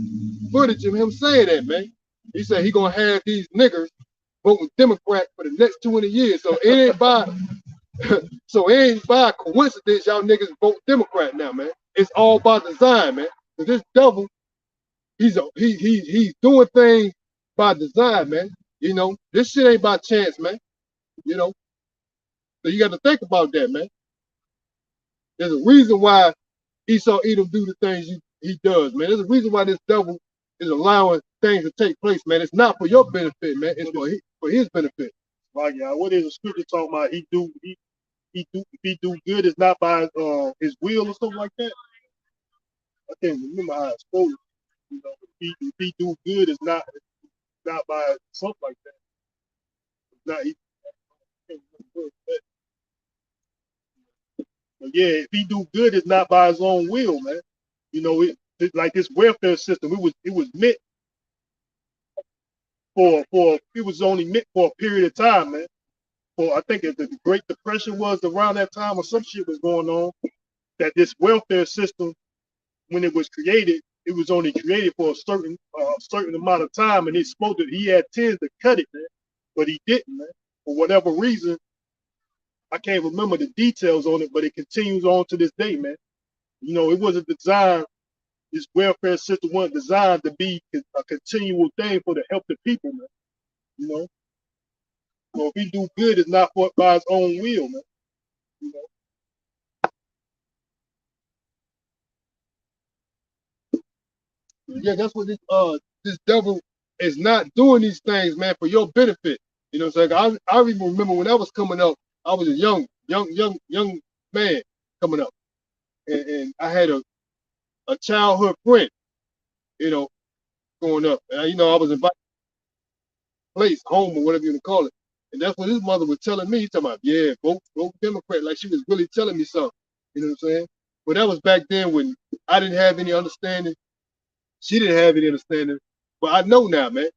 footage of him saying that, man. He said he gonna have these niggers voting Democrat for the next 200 years. So it ain't by coincidence y'all niggas vote Democrat now, man. It's all by design, man. So this devil, he's doing things by design, man. You know, this shit ain't by chance, man. You know, so you got to think about that, man. There's a reason why Esau Edom do the things he does, man. There's a reason why this devil is allowing things to take place, man. It's not for your benefit, man. It's for his benefit. Right, yeah. What is the scripture talking about? He do good is not by his will or something like that. I can't remember how it's quoted. You know, if he do good is not by something like that. It's not. But yeah, if he do good, it's not by his own will, man. You know, it like this welfare system. It was meant for it was only meant for a period of time, man. For I think the Great Depression was around that time, or some shit was going on. That this welfare system, when it was created, it was only created for a certain amount of time, and it's supposed to. He had tends to cut it, man, but he didn't, man. For whatever reason, I can't remember the details on it, but it continues on to this day, man. You know, it wasn't designed. This welfare system wasn't designed to be a continual thing for the help the people, man. You know, so if he do good, it's not for by his own will, man. You know, Yeah, that's what this devil is not doing these things, man, for your benefit. You know what I'm saying? I even remember when I was coming up, I was a young man coming up, and I had a childhood friend, you know, growing up. And I was invited to a place, home, or whatever you want to call it. And that's what his mother was telling me. He's talking about, yeah, vote Democrat, like she was really telling me something. You know what I'm saying? But that was back then when I didn't have any understanding. She didn't have any understanding, but I know now, man.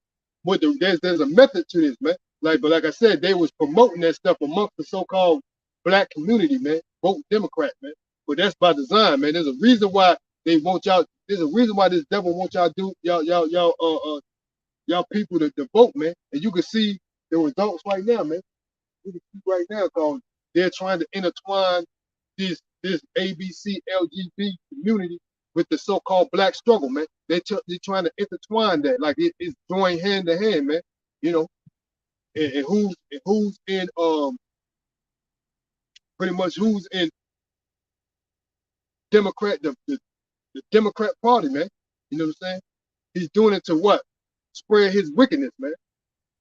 There's a method to this, man. But like I said, they was promoting that stuff amongst the so-called black community, man. Vote Democrat, man. But that's by design, man. There's a reason why they want y'all. There's a reason why this devil wants y'all do y'all people to vote, man. And you can see the results right now, man. You can see right now, cause they're trying to intertwine this ABC LGBT community with the so-called black struggle, man. They're trying to intertwine that, like it's joined hand to hand, man. You know, and who's in pretty much who's in Democrat the Democrat Party, man. You know what I'm saying? He's doing it to what? Spread his wickedness, man.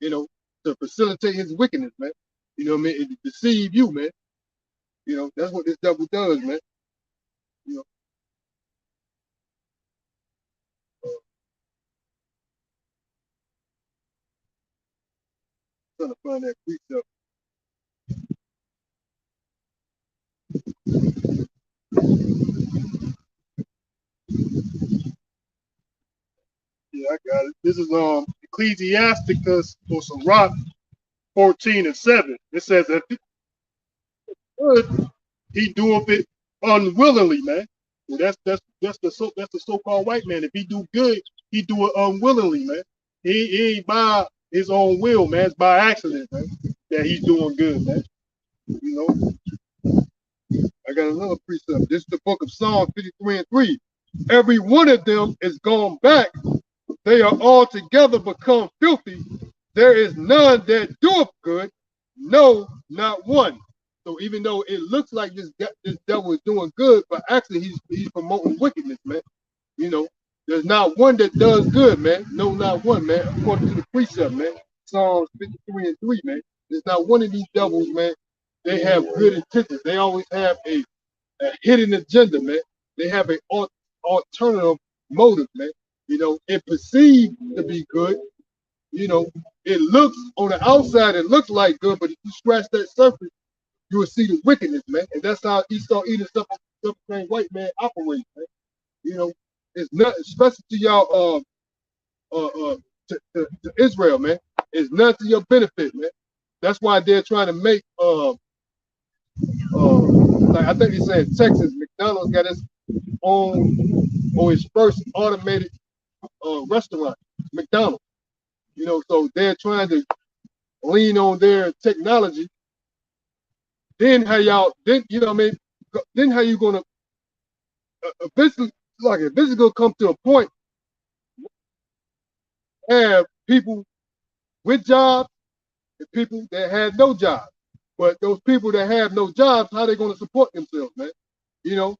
You know, to facilitate his wickedness, man. You know what I mean? And to deceive you, man. You know, that's what this devil does, man. You know, trying to find that precept. yeah, I got it. This is Ecclesiasticus or Sirach 14:7. It says that good, he doeth it unwillingly, man. Well, that's the so-called white man. If he do good, he do it unwillingly, man. He ain't by his own will, man. It's by accident, man, that he's doing good, man. You know. I got another precept. This is the book of Psalm 53:3. Every one of them is gone back. They are all together become filthy. There is none that doeth good. No, not one. So even though it looks like this devil is doing good, but actually he's promoting wickedness, man. You know, there's not one that does good, man. No, not one, man. According to the precept, man. Psalms 53:3, man. There's not one of these devils, man. They have good intentions. They always have a hidden agenda, man. They have an alternative motive, man. You know, it perceived to be good. You know, it looks on the outside, it looks like good, but if you scratch that surface, you will see the wickedness, man. And that's how Esau Edom same white man operates, man. You know, it's not, especially to y'all, to Israel, man. It's not to your benefit, man. That's why they're trying to make, like I think he said Texas, McDonald's got its own or its first automated restaurant, McDonald's. You know, so they're trying to lean on their technology. Then how y'all, then you know what I mean? Then how you gonna eventually, like eventually gonna come to a point have people with jobs and people that have no jobs. But those people that have no jobs, how they gonna support themselves, man? You know,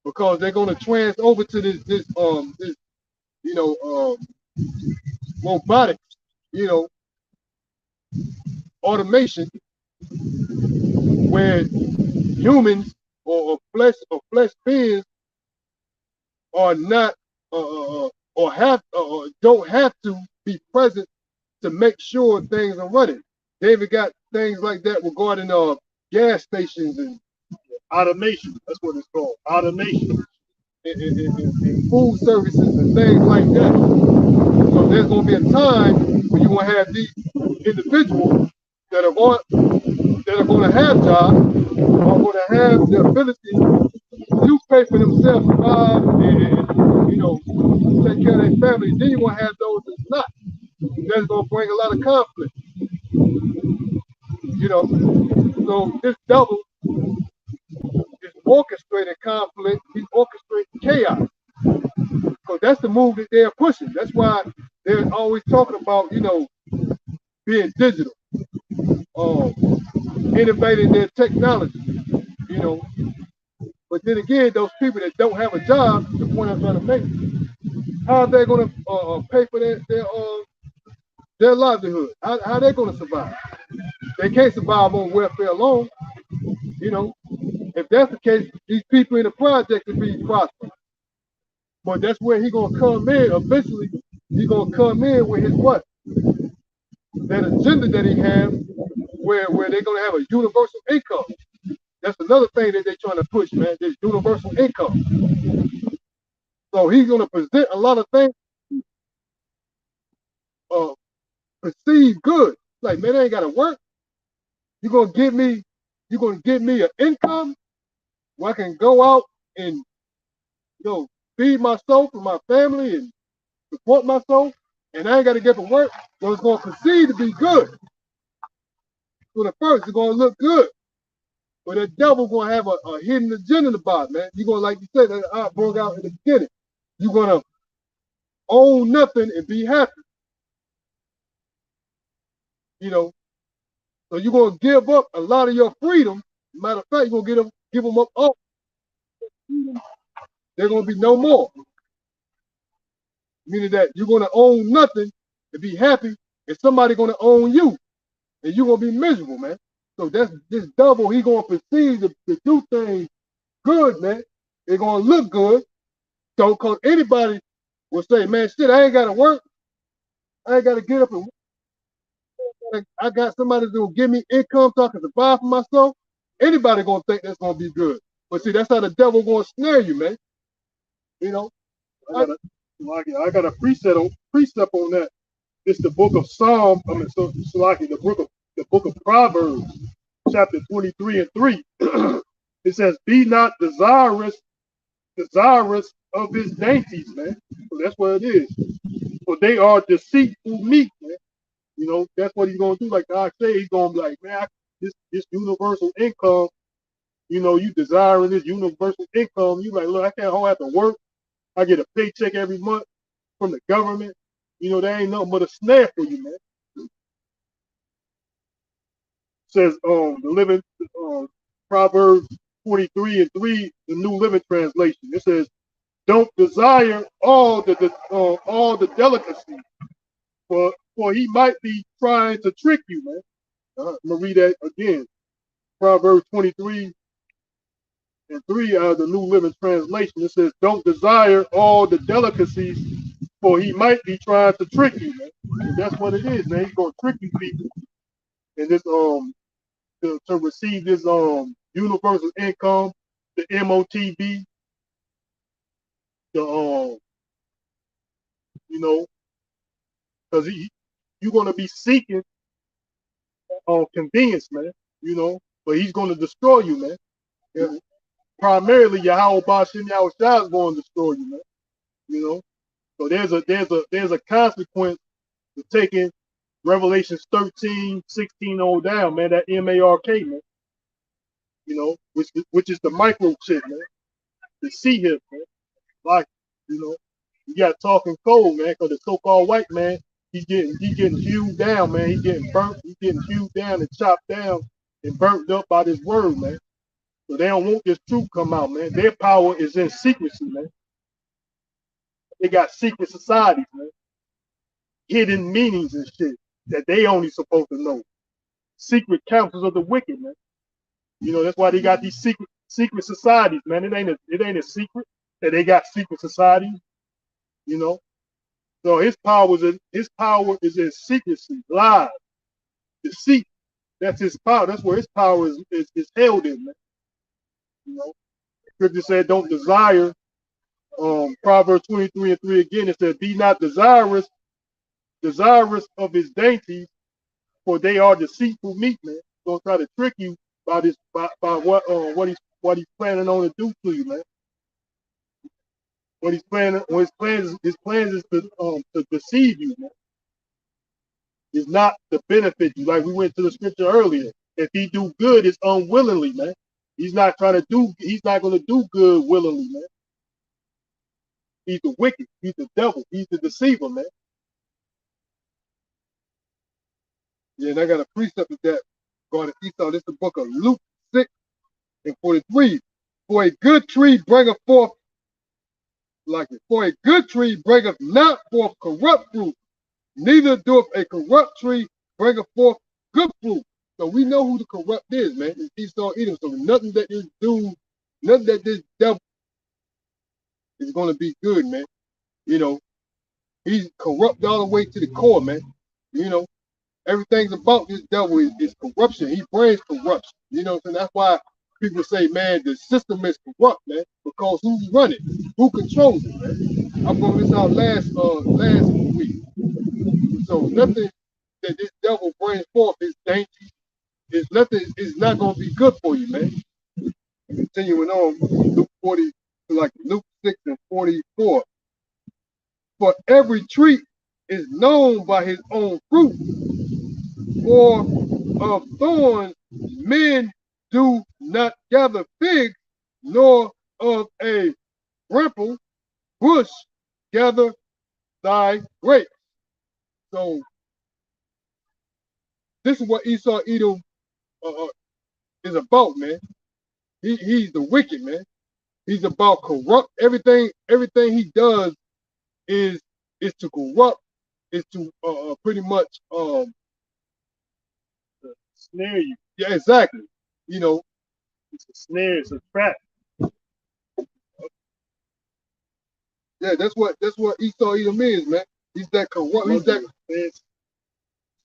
because they're gonna trans over to this you know robotics, you know, automation where humans or flesh beings are not or have or don't have to be present to make sure things are running. David got things like that regarding gas stations and automation. That's what it's called. Automation. and food services and things like that. So there's going to be a time when you're going to have these individuals that are going to have jobs, are going to have the ability to pay for themselves, survive, and take care of their family. Then you're going to have those that's not. That's going to bring a lot of conflict. So this devil is orchestrating conflict. He's orchestrating chaos. So that's the move that they're pushing. That's why they're always talking about, being digital, innovating their technology, you know. But then again, those people that don't have a job, the point I'm trying to make, how are they going to pay for their livelihood? How are they going to survive? They can't survive on welfare alone. If that's the case, these people in the project will be prosperous. But that's where he's going to come in. Eventually, he's going to come in with his what? That agenda that he has, where they're going to have a universal income. That's another thing that they're trying to push, man. This universal income. So he's going to present a lot of things, perceived good. Like, man, I ain't got to work. You're going to give me an income where I can go out and, feed myself and my family and support myself, and I ain't got to get to work. So it's going to perceive to be good. So the first, it's going to look good. But the devil going to have a hidden agenda about it, man. You're going to, like you said, that I broke out in the beginning. You're going to own nothing and be happy. So you're going to give up a lot of your freedom. Matter of fact, you're going to give them up all. They're going to be no more. Meaning that you're going to own nothing and be happy, and somebody's going to own you, and you're going to be miserable, man. So that's this devil. He's going to perceive to do things good, man. They're going to look good. So, because anybody will say, man, shit, I ain't got to work. I ain't got to get up and work. I got somebody to give me income so I can survive for myself. Anybody going to think that's going to be good. But see, that's how the devil going to snare you, man. I got a precept on that. It's the book of Psalm. The book of Proverbs, chapter 23:3. It says, "Be not desirous of his dainties, man." So that's what it is. So they are deceitful meat, man. That's what he's gonna do. Like I say, he's gonna be like, man, this universal income. You desiring this universal income. You like, look, I don't have to work. I get a paycheck every month from the government. That ain't nothing but a snare for you, man. Says the living Proverbs 23:3, the New Living Translation. It says, "Don't desire all the delicacy, for he might be trying to trick you, man." I'm gonna read that again. Proverbs 23:3, the New Living Translation. It says, "Don't desire all the delicacies, for he might be trying to trick you, man." And that's what it is, man. He's gonna trick you people, and this to receive this universal income, the MOTB, the because you're gonna be seeking convenience, man. But he's gonna destroy you, man. And primarily, Yahweh Bashim Yahushua is going to destroy you, man. So there's a consequence to taking Revelations 13:16 on down, man. That MARK, man. Which is the microchip, man. The C hip, man. Like, you got talking cold, man, because the so-called white man, he's getting hewed down, man. He's getting burnt, he's getting hewed down and chopped down and burnt up by this word, man. So they don't want this truth come out, man. Their power is in secrecy, man. They got secret societies, man. Hidden meanings and shit that they only supposed to know. Secret councils of the wicked, man. That's why they got these secret societies, man. It ain't a secret that they got secret societies. So his power is in secrecy, lies. deceit. That's his power. That's where his power is held in, man. You know, Scripture said, "Don't desire." Proverbs 23:3 again. It said, "Be not desirous of his dainties, for they are deceitful meat." Man, gonna try to trick you by this by what he's planning on to do to you, man. What he's planning, his plans is to deceive you, man. Is not to benefit you. Like we went to the scripture earlier. If he do good, it's unwillingly, man. He's not going to do good willingly, man. He's the wicked. He's the devil. He's the deceiver, man. Yeah, and I got a precept of that going to Esau. This is the book of Luke 6:43. For a good tree bringeth forth like it. For a good tree bringeth not forth corrupt fruit, neither doeth a corrupt tree bringeth forth good fruit. So we know who the corrupt is, man. It's Esau Edom. So nothing that this devil is going to be good, man. You know, he's corrupt all the way to the core, man. You know, everything's about this devil is corruption. He brings corruption. You know, and that's why people say, man, the system is corrupt, man, because who's running? Who controls it, man? I brought this out last week. So nothing that this devil brings forth is dainty. It's nothing. It's not going to be good for you, man. Continuing on, Luke 6:44. For every tree is known by his own fruit. For of thorns men do not gather figs, nor of a bramble bush gather thy grapes. So this is what Esau Edom is about, man. He's the wicked, man. He's about corrupt everything. Everything he does is to corrupt, is to pretty much snare you. Yeah, exactly. You know, it's a snare, it's a trap. Yeah, that's what Esau Edom is, man. He's that corrupt. He's that.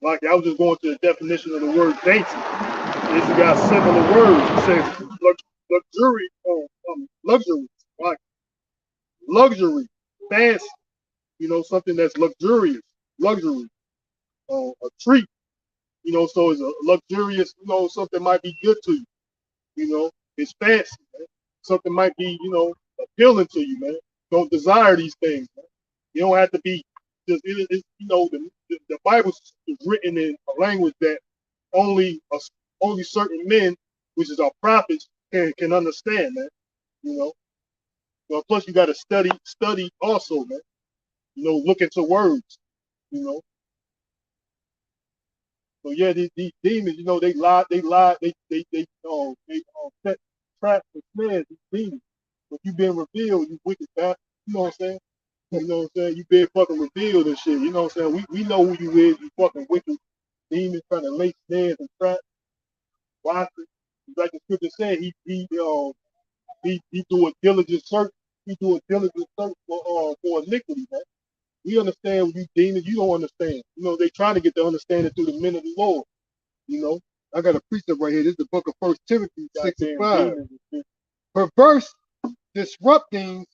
Like I was just going to the definition of the word dainty. This got similar words. It says luxury, luxury, like luxury, fancy. You know, something that's luxurious, luxury, a treat. You know, so it's a luxurious. You know, something might be good to you. You know, it's fancy. Man. Something might be, you know, appealing to you, man. Don't desire these things. Man. You don't have to be just. You know, the Bible is written in a language that only certain men, which is our prophets, can understand, man. You know. Well, plus you got to study also, man. You know, look into words. You know. So yeah, these demons, you know, they set traps and snares. These demons. But you been revealed, you wicked bastard. You know what I'm saying? You know what I'm saying? You been fucking revealed and shit. You know what I'm saying? We know who you is. You fucking wicked demons trying to lay snares and traps. Watch it. Like the scripture said, he do a diligent search. He do a diligent search for iniquity, man. We understand what you demons, you don't understand. You know, they trying to get the understanding through the men of the Lord. You know, I got a precept right here. This is the book of 1 Timothy 6:5. Perverse disrupting.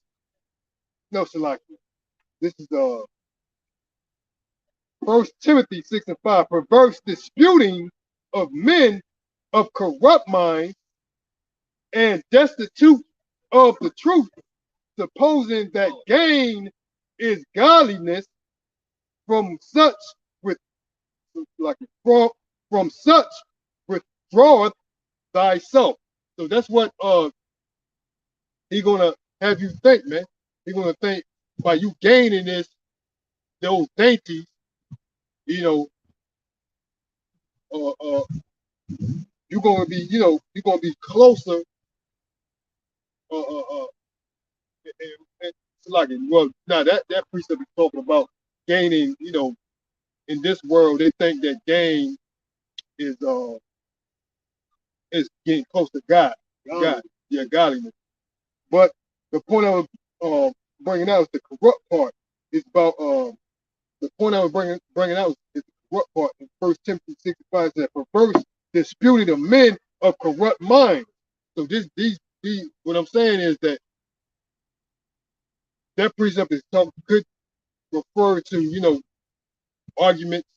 No, Salaki. This is 1 Timothy 6:5. Perverse disputing of men of corrupt minds and destitute of the truth, supposing that gain is godliness. From such withdraweth thyself. So that's what he gonna have you think, man. He gonna think by you gaining those dainties, you know, you're gonna be, you know, you're gonna be closer. Like, well, now that precept is talking about gaining, you know, in this world they think that gain is getting close to God. Yeah, godliness. But the point I was bringing out is the corrupt part. It's about the point I was bringing out is the corrupt part in 1 Timothy 6:5 says, perverse, disputed of men of corrupt minds. So these, what I'm saying is that precept is could refer to, arguments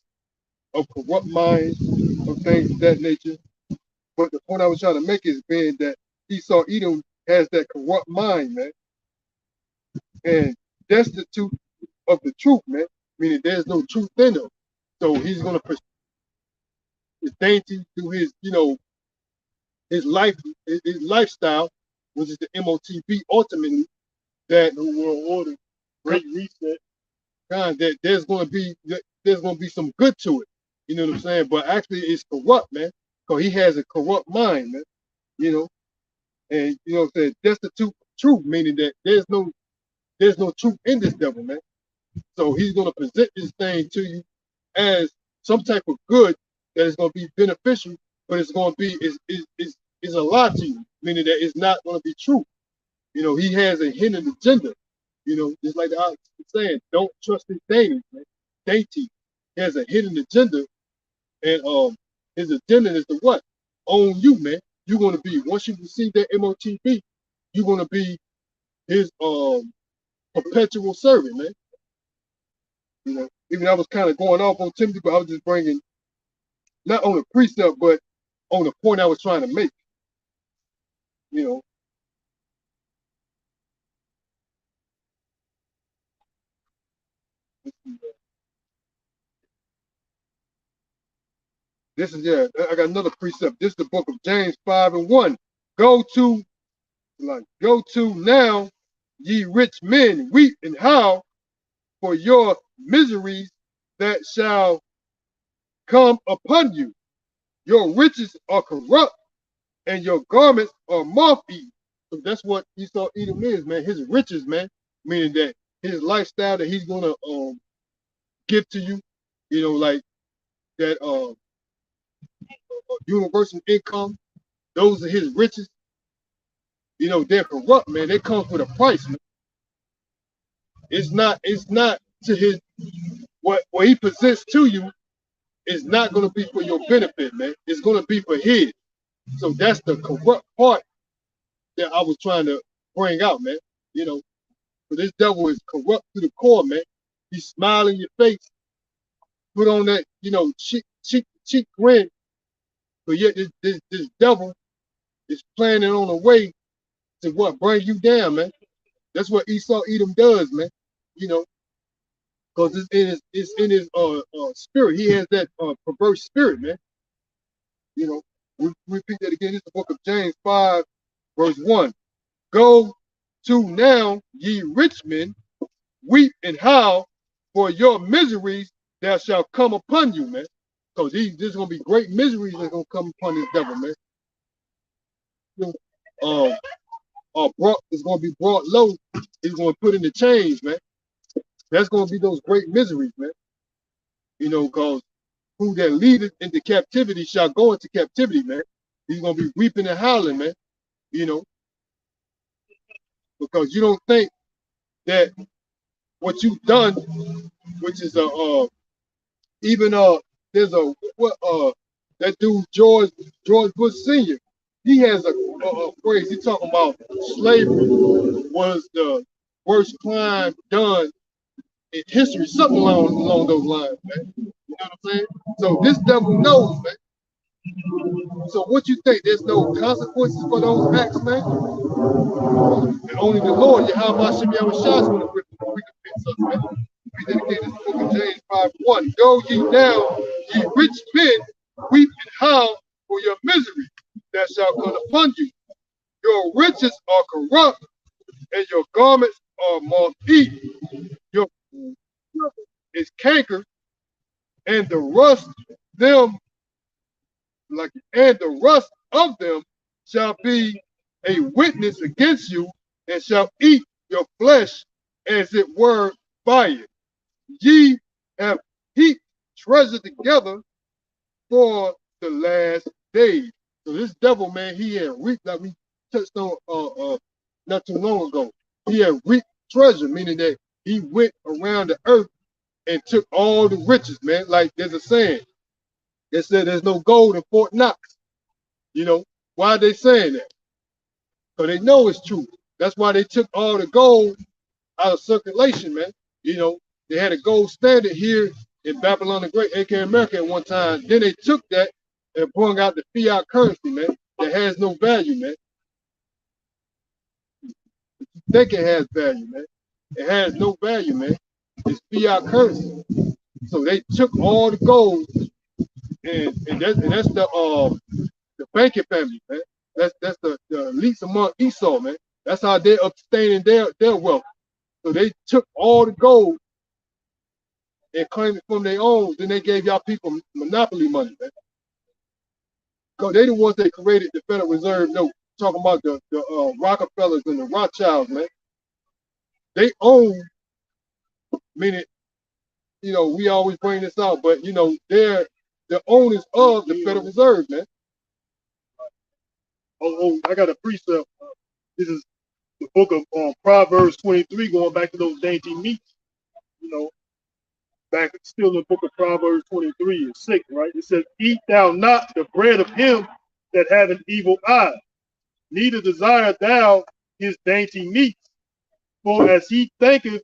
of corrupt minds, of things of that nature. But the point I was trying to make is being that Esau Edom has that corrupt mind, man, and destitute of the truth, man. Meaning there's no truth in him. So he's gonna pursue his dainty through his, his life, his lifestyle, which is the MOTB ultimately, that New World Order, Great Reset. That there's gonna be some good to it. You know what I'm saying? But actually it's corrupt, man. Because he has a corrupt mind, man. And what I'm saying, destitute of truth, meaning that there's no truth in this devil, man. So he's gonna present this thing to you as some type of good that is gonna be beneficial, but it's gonna be is a lie to you, meaning that it's not gonna be true. He has a hidden agenda. Just like the ox is saying, don't trust his dainty, man. Dainty. He has a hidden agenda, and his agenda is to what? Own you, man. You're gonna be, once you receive that MOTB, you're gonna be his perpetual servant, man. Even I was kind of going off on Timothy, but I was just bringing not on the precept, but on the point I was trying to make. This is, I got another precept. This is the book of James 5:1. Go to now, ye rich men, weep and howl for your miseries that shall come upon you. Your riches are corrupt, and your garments are moth-eaten. So that's what Esau Edom is, man. His riches, man, meaning that his lifestyle that he's gonna give to you, like that universal income. Those are his riches. They're corrupt, man. They come with a price, man. It's not to his what he presents to you is not going to be for your benefit, man. It's going to be for his. So that's the corrupt part that I was trying to bring out, man. So this devil is corrupt to the core, man. He's smiling in your face, put on that, cheek grin. But yet this devil is planning on a way to what? Bring you down, man. That's what Esau Edom does, man. Because it's in his spirit. He has that perverse spirit, man. We repeat that again. This is the book of James 5:1. Go to now, ye rich men, weep and howl for your miseries that shall come upon you, man. Because there's gonna be great miseries that's gonna come upon this devil, man. It's gonna be brought low. He's gonna put in the chains, man. That's gonna be those great miseries, man. Because who that leadeth into captivity shall go into captivity, man. He's gonna be weeping and howling, man. Because you don't think that what you've done, which is even there's that dude George Bush Sr. He has a phrase. He talking about slavery was the worst crime done in history, something along those lines, man. You know what I'm saying? So this devil knows, man. So what you think? There's no consequences for those acts, man? And only the Lord, Yahweh Shem Yahushua, is going to recompense us, man. We dedicate this book of James 5:1. Go ye now, ye rich men, weep and howl for your misery that shall come upon you. Your riches are corrupt, and your garments are moth-eaten. Your is cankered, and the rust of them shall be a witness against you, and shall eat your flesh as it were fire. Ye have heaped treasure together for the last days. So this devil, man, he had reaped, like we touched on not too long ago. He had reaped treasure, meaning that he went around the earth and took all the riches, man. Like there's a saying that said there's no gold in Fort Knox. You know, why are they saying that? Because they know it's true. That's why they took all the gold out of circulation, man. You know, they had a gold standard here in Babylon the Great, aka America, at one time. Then they took that and brought out the fiat currency, man, that has no value, man. You think it has value, man. It has no value, man. It's fiat currency. So they took all the gold, and that's the banking family, man. That's the elites among Esau, man. That's how they're obtaining their wealth. So they took all the gold and claimed it from their own. Then they gave y'all people monopoly money, man. Because they the ones that created the Federal Reserve note. Talking about the Rockefellers and the Rothschilds, man. They own, meaning, you know, we always bring this out, but you know, they're the owners of the Federal Reserve, man. I got a precept. This is the book of Proverbs 23, going back to those dainty meats. You know, back still in the book of Proverbs 23 and 6, right? It says, "Eat thou not the bread of him that hath an evil eye, neither desire thou his dainty meats. For as he thinketh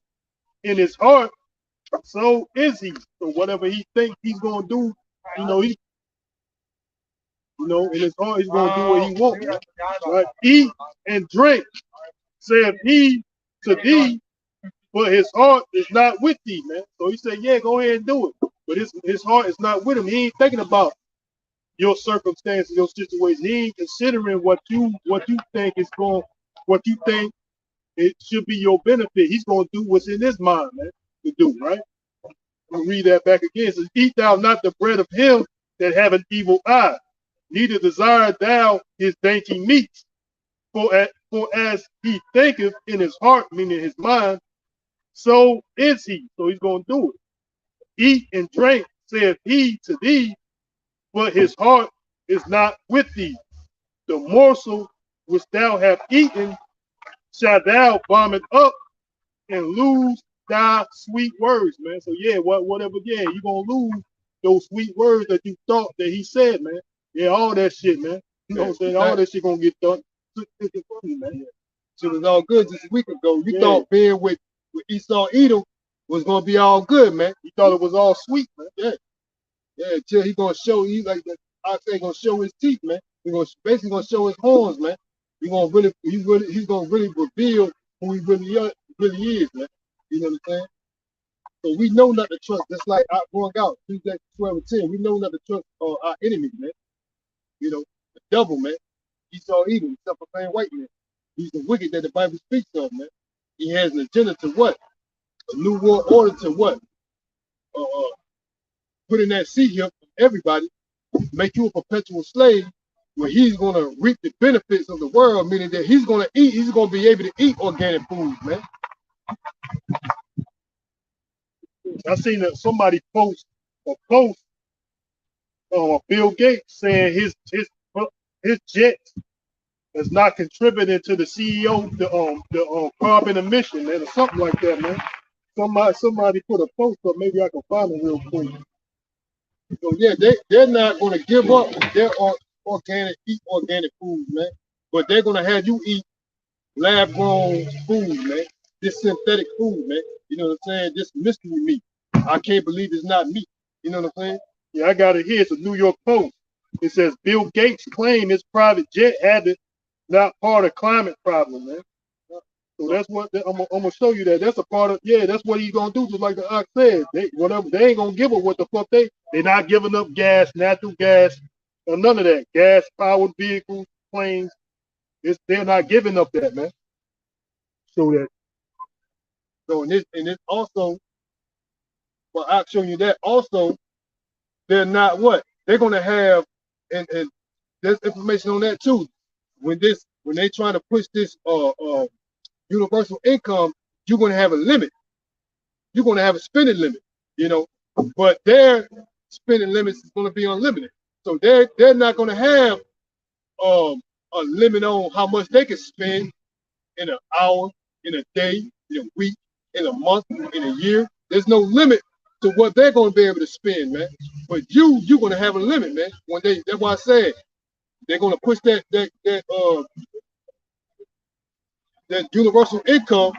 in his heart, so is he." So whatever he thinks he's gonna do, in his heart he's gonna do what he wants. Right? "Eat and drink, saith he to thee, but his heart is not with thee," man. So he said, yeah, go ahead and do it. But his heart is not with him. He ain't thinking about your circumstances, your situation. He ain't considering what you think it should be your benefit. He's gonna do what's in his mind, man, to do, right? We'll read that back again. It says, "Eat thou not the bread of him that have an evil eye, neither desire thou his dainty meats. For as he thinketh in his heart," meaning his mind, "so is he." So he's going to do it. "Eat and drink, saith he to thee, but his heart is not with thee. The morsel which thou hast eaten shalt thou vomit up, and lose thy sweet words," man. So yeah, whatever, yeah, you're going to lose those sweet words that you thought that he said, man. Yeah, all that shit, man. You know what I'm saying? All that shit going to get done. Man. So it was all good just a week ago. You thought being with Esau Edom was gonna be all good, man. You thought it was all sweet, man. Yeah. Until he gonna show you like that. I say gonna show his teeth, man. He's gonna basically gonna show his horns, man. He's gonna really reveal who he really is, man. You know what I'm saying? So we know not to trust, just like I brought out Tuesday 12 and 10. We know not to trust our enemies, man. You know, the devil, man. Esau Edom, self-proclaimed white man. He's the wicked that the Bible speaks of, man. He has an agenda to what? A new world order to what? Put in that seat here for everybody, make you a perpetual slave, where he's going to reap the benefits of the world, meaning that he's going to be able to eat organic food, man. I seen that somebody post Bill Gates saying his jet is not contributing to the CEO the carbon emission, man, or something like that, man. Somebody put a post up. Maybe I can find it real quick. So yeah, they're not going to give up their eat organic food, man. But they're going to have you eat lab grown food, man. This synthetic food, man. You know what I'm saying? This mystery meat. I can't believe it's not meat. You know what I'm saying? Yeah, I got it here. It's a New York Post. It says Bill Gates claimed his private jet not part of climate problem, man. So that's what I'm gonna show you that. That's a part of, that's what he's gonna do. Just like the Ox said, they ain't gonna give up what the fuck they're not giving up gas, natural gas, or none of that. Gas powered vehicles, planes. They're not giving up that, man. Show that. So and this also, well, I'll show you that also. They're not what they're gonna have, and there's information on that too. When they trying to push this universal income, you're gonna have a limit. You're gonna have a spending limit, you know. But their spending limits is gonna be unlimited. So they're not gonna have a limit on how much they can spend in an hour, in a day, in a week, in a month, in a year. There's no limit to what they're going to be able to spend, man. But you're going to have a limit, man. When that's why I said they're going to push that universal income.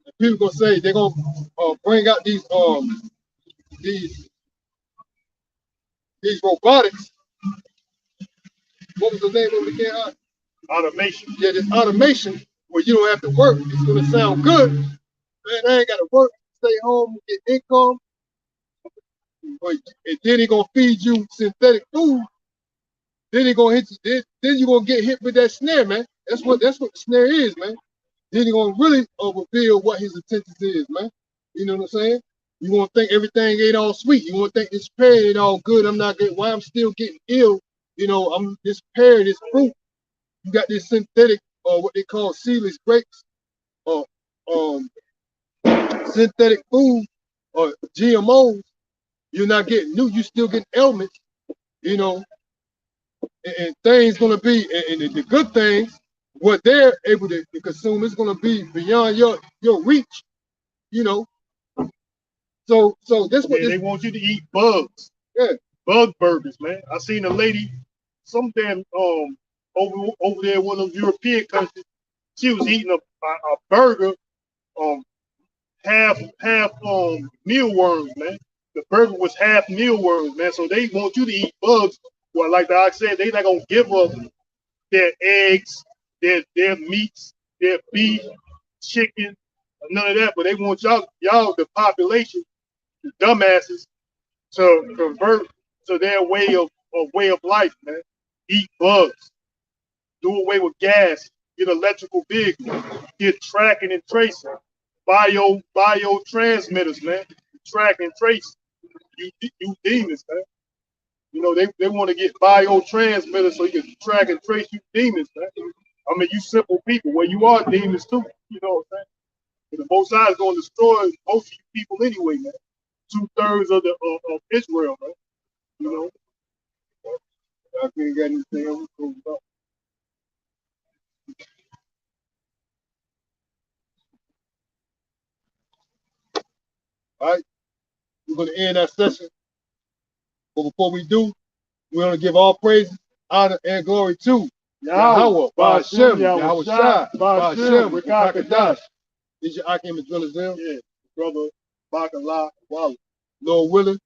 And people going to say they're going to bring out these robotics. What was the name of it again? Automation. Yeah, this automation where you don't have to work. It's going to sound good. Man, I ain't got to work. Stay home, get income. But, and then he going to feed you synthetic food. Then he going to hit you. Then you're going to get hit with that snare, man. That's what the snare is, man. Then he going to really reveal what his intentions is, man. You know what I'm saying? You want to think everything ain't all sweet. You want to think this pear ain't all good. I'm not getting, why I'm still getting ill. You know, I'm this pear, this fruit. You got this synthetic, what they call seedless grapes, or synthetic food, or GMOs. You're not getting new. You still getting ailments. You know, and things gonna be, and the good things, what they're able to consume is gonna be beyond your reach. You know, so that's what they want you to eat bugs. Yeah. Bug burgers, man. I seen a lady, some damn over there in one of those European countries. She was eating a burger, half mealworms, man. The burger was half mealworms, man. So they want you to eat bugs. Well, like I said, they not gonna give up their eggs, their meats, their beef, chicken, none of that. But they want y'all the population, the dumbasses, to convert to their way of life, man. Eat bugs, do away with gas, get electrical vehicles, get tracking and tracing, bio transmitters, man. Track and trace you demons, man. You know, they want to get bio transmitters so you can track and trace you demons, man. I mean, you simple people. Well, you are demons too. You know what I'm saying? But the Most High is going to destroy most of you people anyway, man. 2/3 of Israel, man. You know. I can't get anything else. All right, we're going to end that session. But before we do, we're going to give all praise, honor, and glory to Yahweh, Ba'ashem, Yahweh Shai, Ba'ashem, Rekakadash. This is your Akim as well as them. Yeah, brother Bakalah. Wow. Lord willing,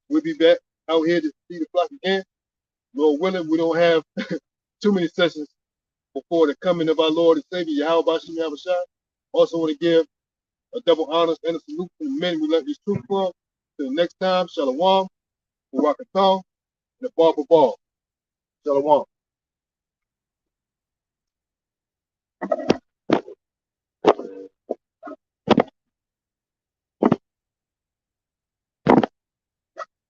we'll be back out here to see the flock again. Lord willing, we don't have too many sessions before the coming of our Lord and Savior, Yahweh Ba'ashem, Yahweh Shai. Also want to give a double honors and a salute to the men we let this truth from. Till next time, Shalom, Barakathon, and the Barber Ball. Shalom.